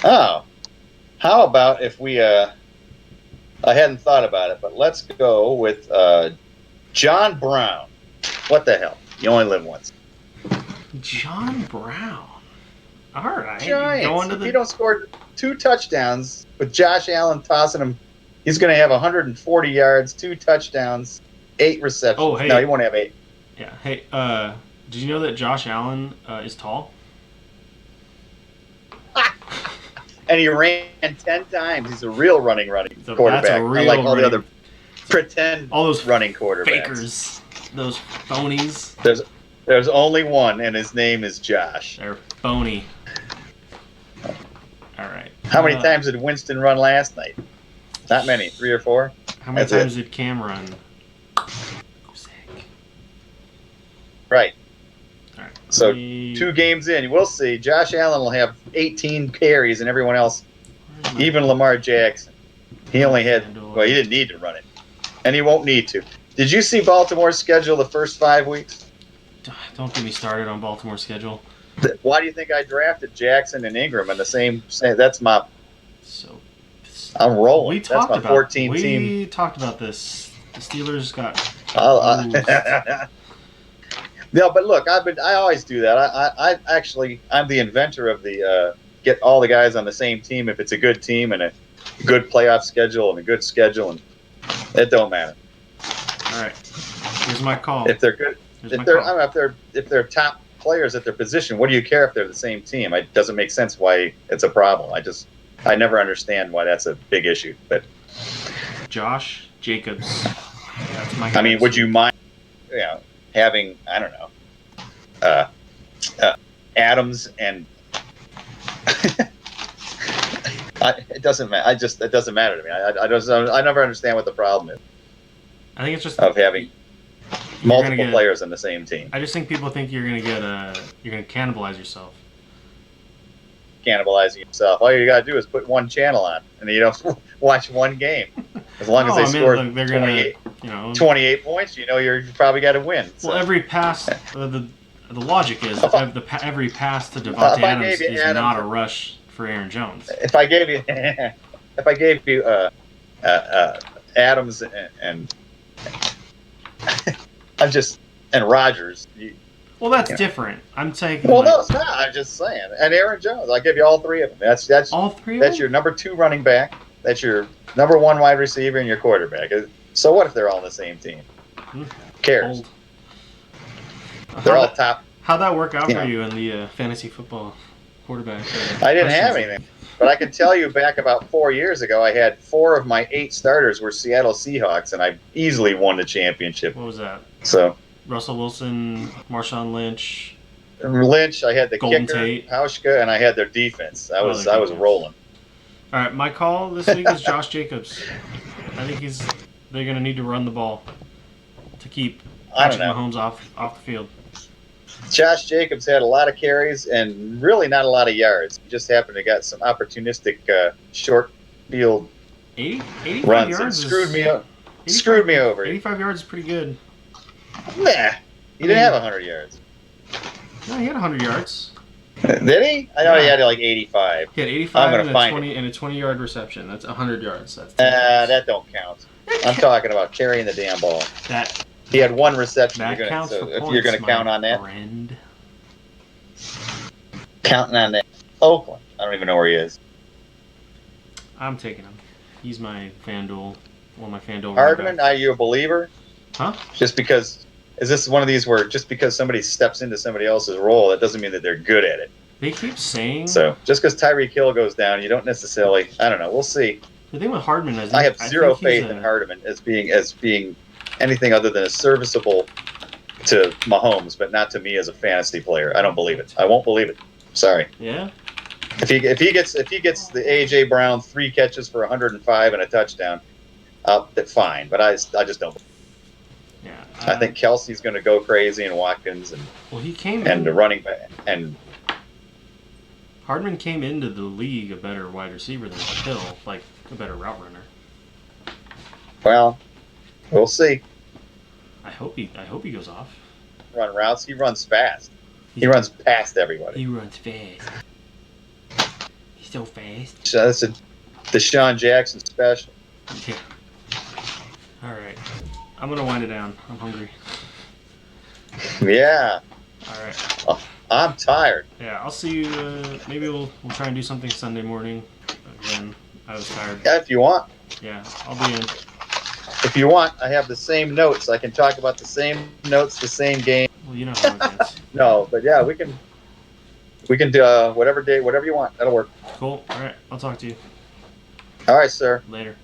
B: Oh. How about if we I hadn't thought about it, but let's go with John Brown. What the hell? You only live once.
A: John Brown. All right.
B: Giants. If he don't score 2 touchdowns with Josh Allen tossing him, he's going to have 140 yards, 2 touchdowns, 8 receptions.
A: Oh, hey.
B: No, he won't have 8.
A: Yeah. Hey, did you know that Josh Allen is tall?
B: And he ran 10 times. He's a real running
A: So
B: quarterback.
A: that's a real
B: Unlike all the
A: running-
B: other pretend
A: all those
B: running quarterbacks.
A: fakers, those phonies.
B: There's only one, and his name is Josh.
A: They're phony. All right.
B: How many times did Winston run last night? Not many. 3 or 4?
A: How many
B: That's
A: times
B: it.
A: did Cam run?
B: Right.
A: All right.
B: So 2 games in, we'll see. Josh Allen will have 18 carries, and everyone else, even Lamar Jackson, he only had. Well, he didn't need to run it, and he won't need to. Did you see Baltimore's schedule the first 5 weeks?
A: Don't get me started on Baltimore's schedule.
B: Why do you think I drafted Jackson and Ingram in the same? That's my.
A: So
B: I'm rolling.
A: we
B: That's
A: talked
B: my
A: about
B: 14 team.
A: We talked about this. The Steelers got.
B: No, but look, I always do that. I'm the inventor of the get all the guys on the same team if it's a good team and a good playoff schedule and a good schedule, and it don't matter.
A: All right. Here's my call.
B: If they're good,
A: Here's
B: if
A: my
B: they're
A: call.
B: if they're top players at their position, what do you care if they're the same team? It doesn't make sense why it's a problem. I never understand why that's a big issue. But
A: Josh Jacobs. That's my guy.
B: I mean, would you mind, having, I don't know, Adams and it doesn't matter. It doesn't matter to me. I never understand what the problem is
A: I think it's just
B: of having multiple players on the same team.
A: I just think people think you're gonna cannibalize yourself.
B: Cannibalizing yourself. All you gotta do is put one channel on, and you don't watch one game. As long as they score
A: they're
B: 28,
A: gonna,
B: 28 points, you probably got to win. So.
A: Well, every pass, the logic is every pass to Devontae Adams is not a rush for Aaron Jones.
B: If I gave you Adams and and Rodgers.
A: Well, that's different. I'm saying.
B: Well, no, it's not. I'm just saying. And Aaron Jones, I'll give you all 3 of them. That's
A: all 3 of
B: That's
A: them?
B: your number 2 running back. That's your number 1 wide receiver and your quarterback. So what if they're all on the same team? Who cares?
A: Old.
B: They're all top.
A: How'd that work out for you in the fantasy football quarterback?
B: I didn't have anything. But I can tell you back about 4 years ago, I had 4 of my 8 starters were Seattle Seahawks, and I easily won the championship.
A: What was that?
B: So
A: Russell Wilson, Marshawn Lynch.
B: I had the
A: Golden
B: kicker,
A: Tate.
B: Hauschka, and I had their defense. I was rolling.
A: All right, my call this week is Josh Jacobs. I think they're going to need to run the ball to keep Patrick Mahomes off the field.
B: Josh Jacobs had a lot of carries and really not a lot of yards. He just happened to get some opportunistic short field
A: 85
B: runs
A: yards
B: and screwed me over.
A: 85 yards is pretty good.
B: Nah, he didn't have 100 yards.
A: No, he had 100 yards.
B: Did he? I know he had like 85.
A: He had 85
B: and
A: a 20-yard reception. That's 100 yards. That's
B: that don't count. I'm talking about carrying the damn ball. He had 1 reception.
A: That counts for points,
B: if you're going to count on that.
A: Friend.
B: Counting on that. Oakland. I don't even know where he is.
A: I'm taking him. He's my FanDuel. One of my FanDuel.
B: Hardman, are you a believer?
A: Huh?
B: Just because... Is this one of these where just because somebody steps into somebody else's role, that doesn't mean that they're good at it?
A: They keep saying...
B: So, just because Tyreek Hill goes down, you don't necessarily... I don't know. We'll see.
A: The thing with Hardman is...
B: I have zero faith in Hardman as being anything other than a serviceable to Mahomes, but not to me as a fantasy player. I don't believe it. I won't believe it. Sorry.
A: Yeah?
B: If he gets the A.J. Brown 3 catches for 105 and a touchdown, that's fine. But I just don't.
A: Yeah.
B: I think Kelsey's going to go crazy and Watkins and
A: he came
B: and the running back and
A: Hardman came into the league a better wide receiver than Hill, like a better route runner.
B: Well, we'll see.
A: I hope he goes off.
B: Run routes. He runs fast. He runs past everybody.
A: He runs fast. He's so fast.
B: So that's a Deshaun Jackson special.
A: Yeah. All right. I'm gonna wind it down. I'm hungry.
B: Yeah.
A: All right.
B: Oh, I'm tired.
A: Yeah, I'll see you. Maybe we'll try and do something Sunday morning. Again, I was tired.
B: Yeah, if you want.
A: Yeah, I'll be in.
B: If you want, I have the same notes. I can talk about the same notes, the same game.
A: Well, you know how it gets.
B: No, but yeah, we can do whatever day, whatever you want. That'll work.
A: Cool. All right. I'll talk to you
B: All right, sir.
A: later.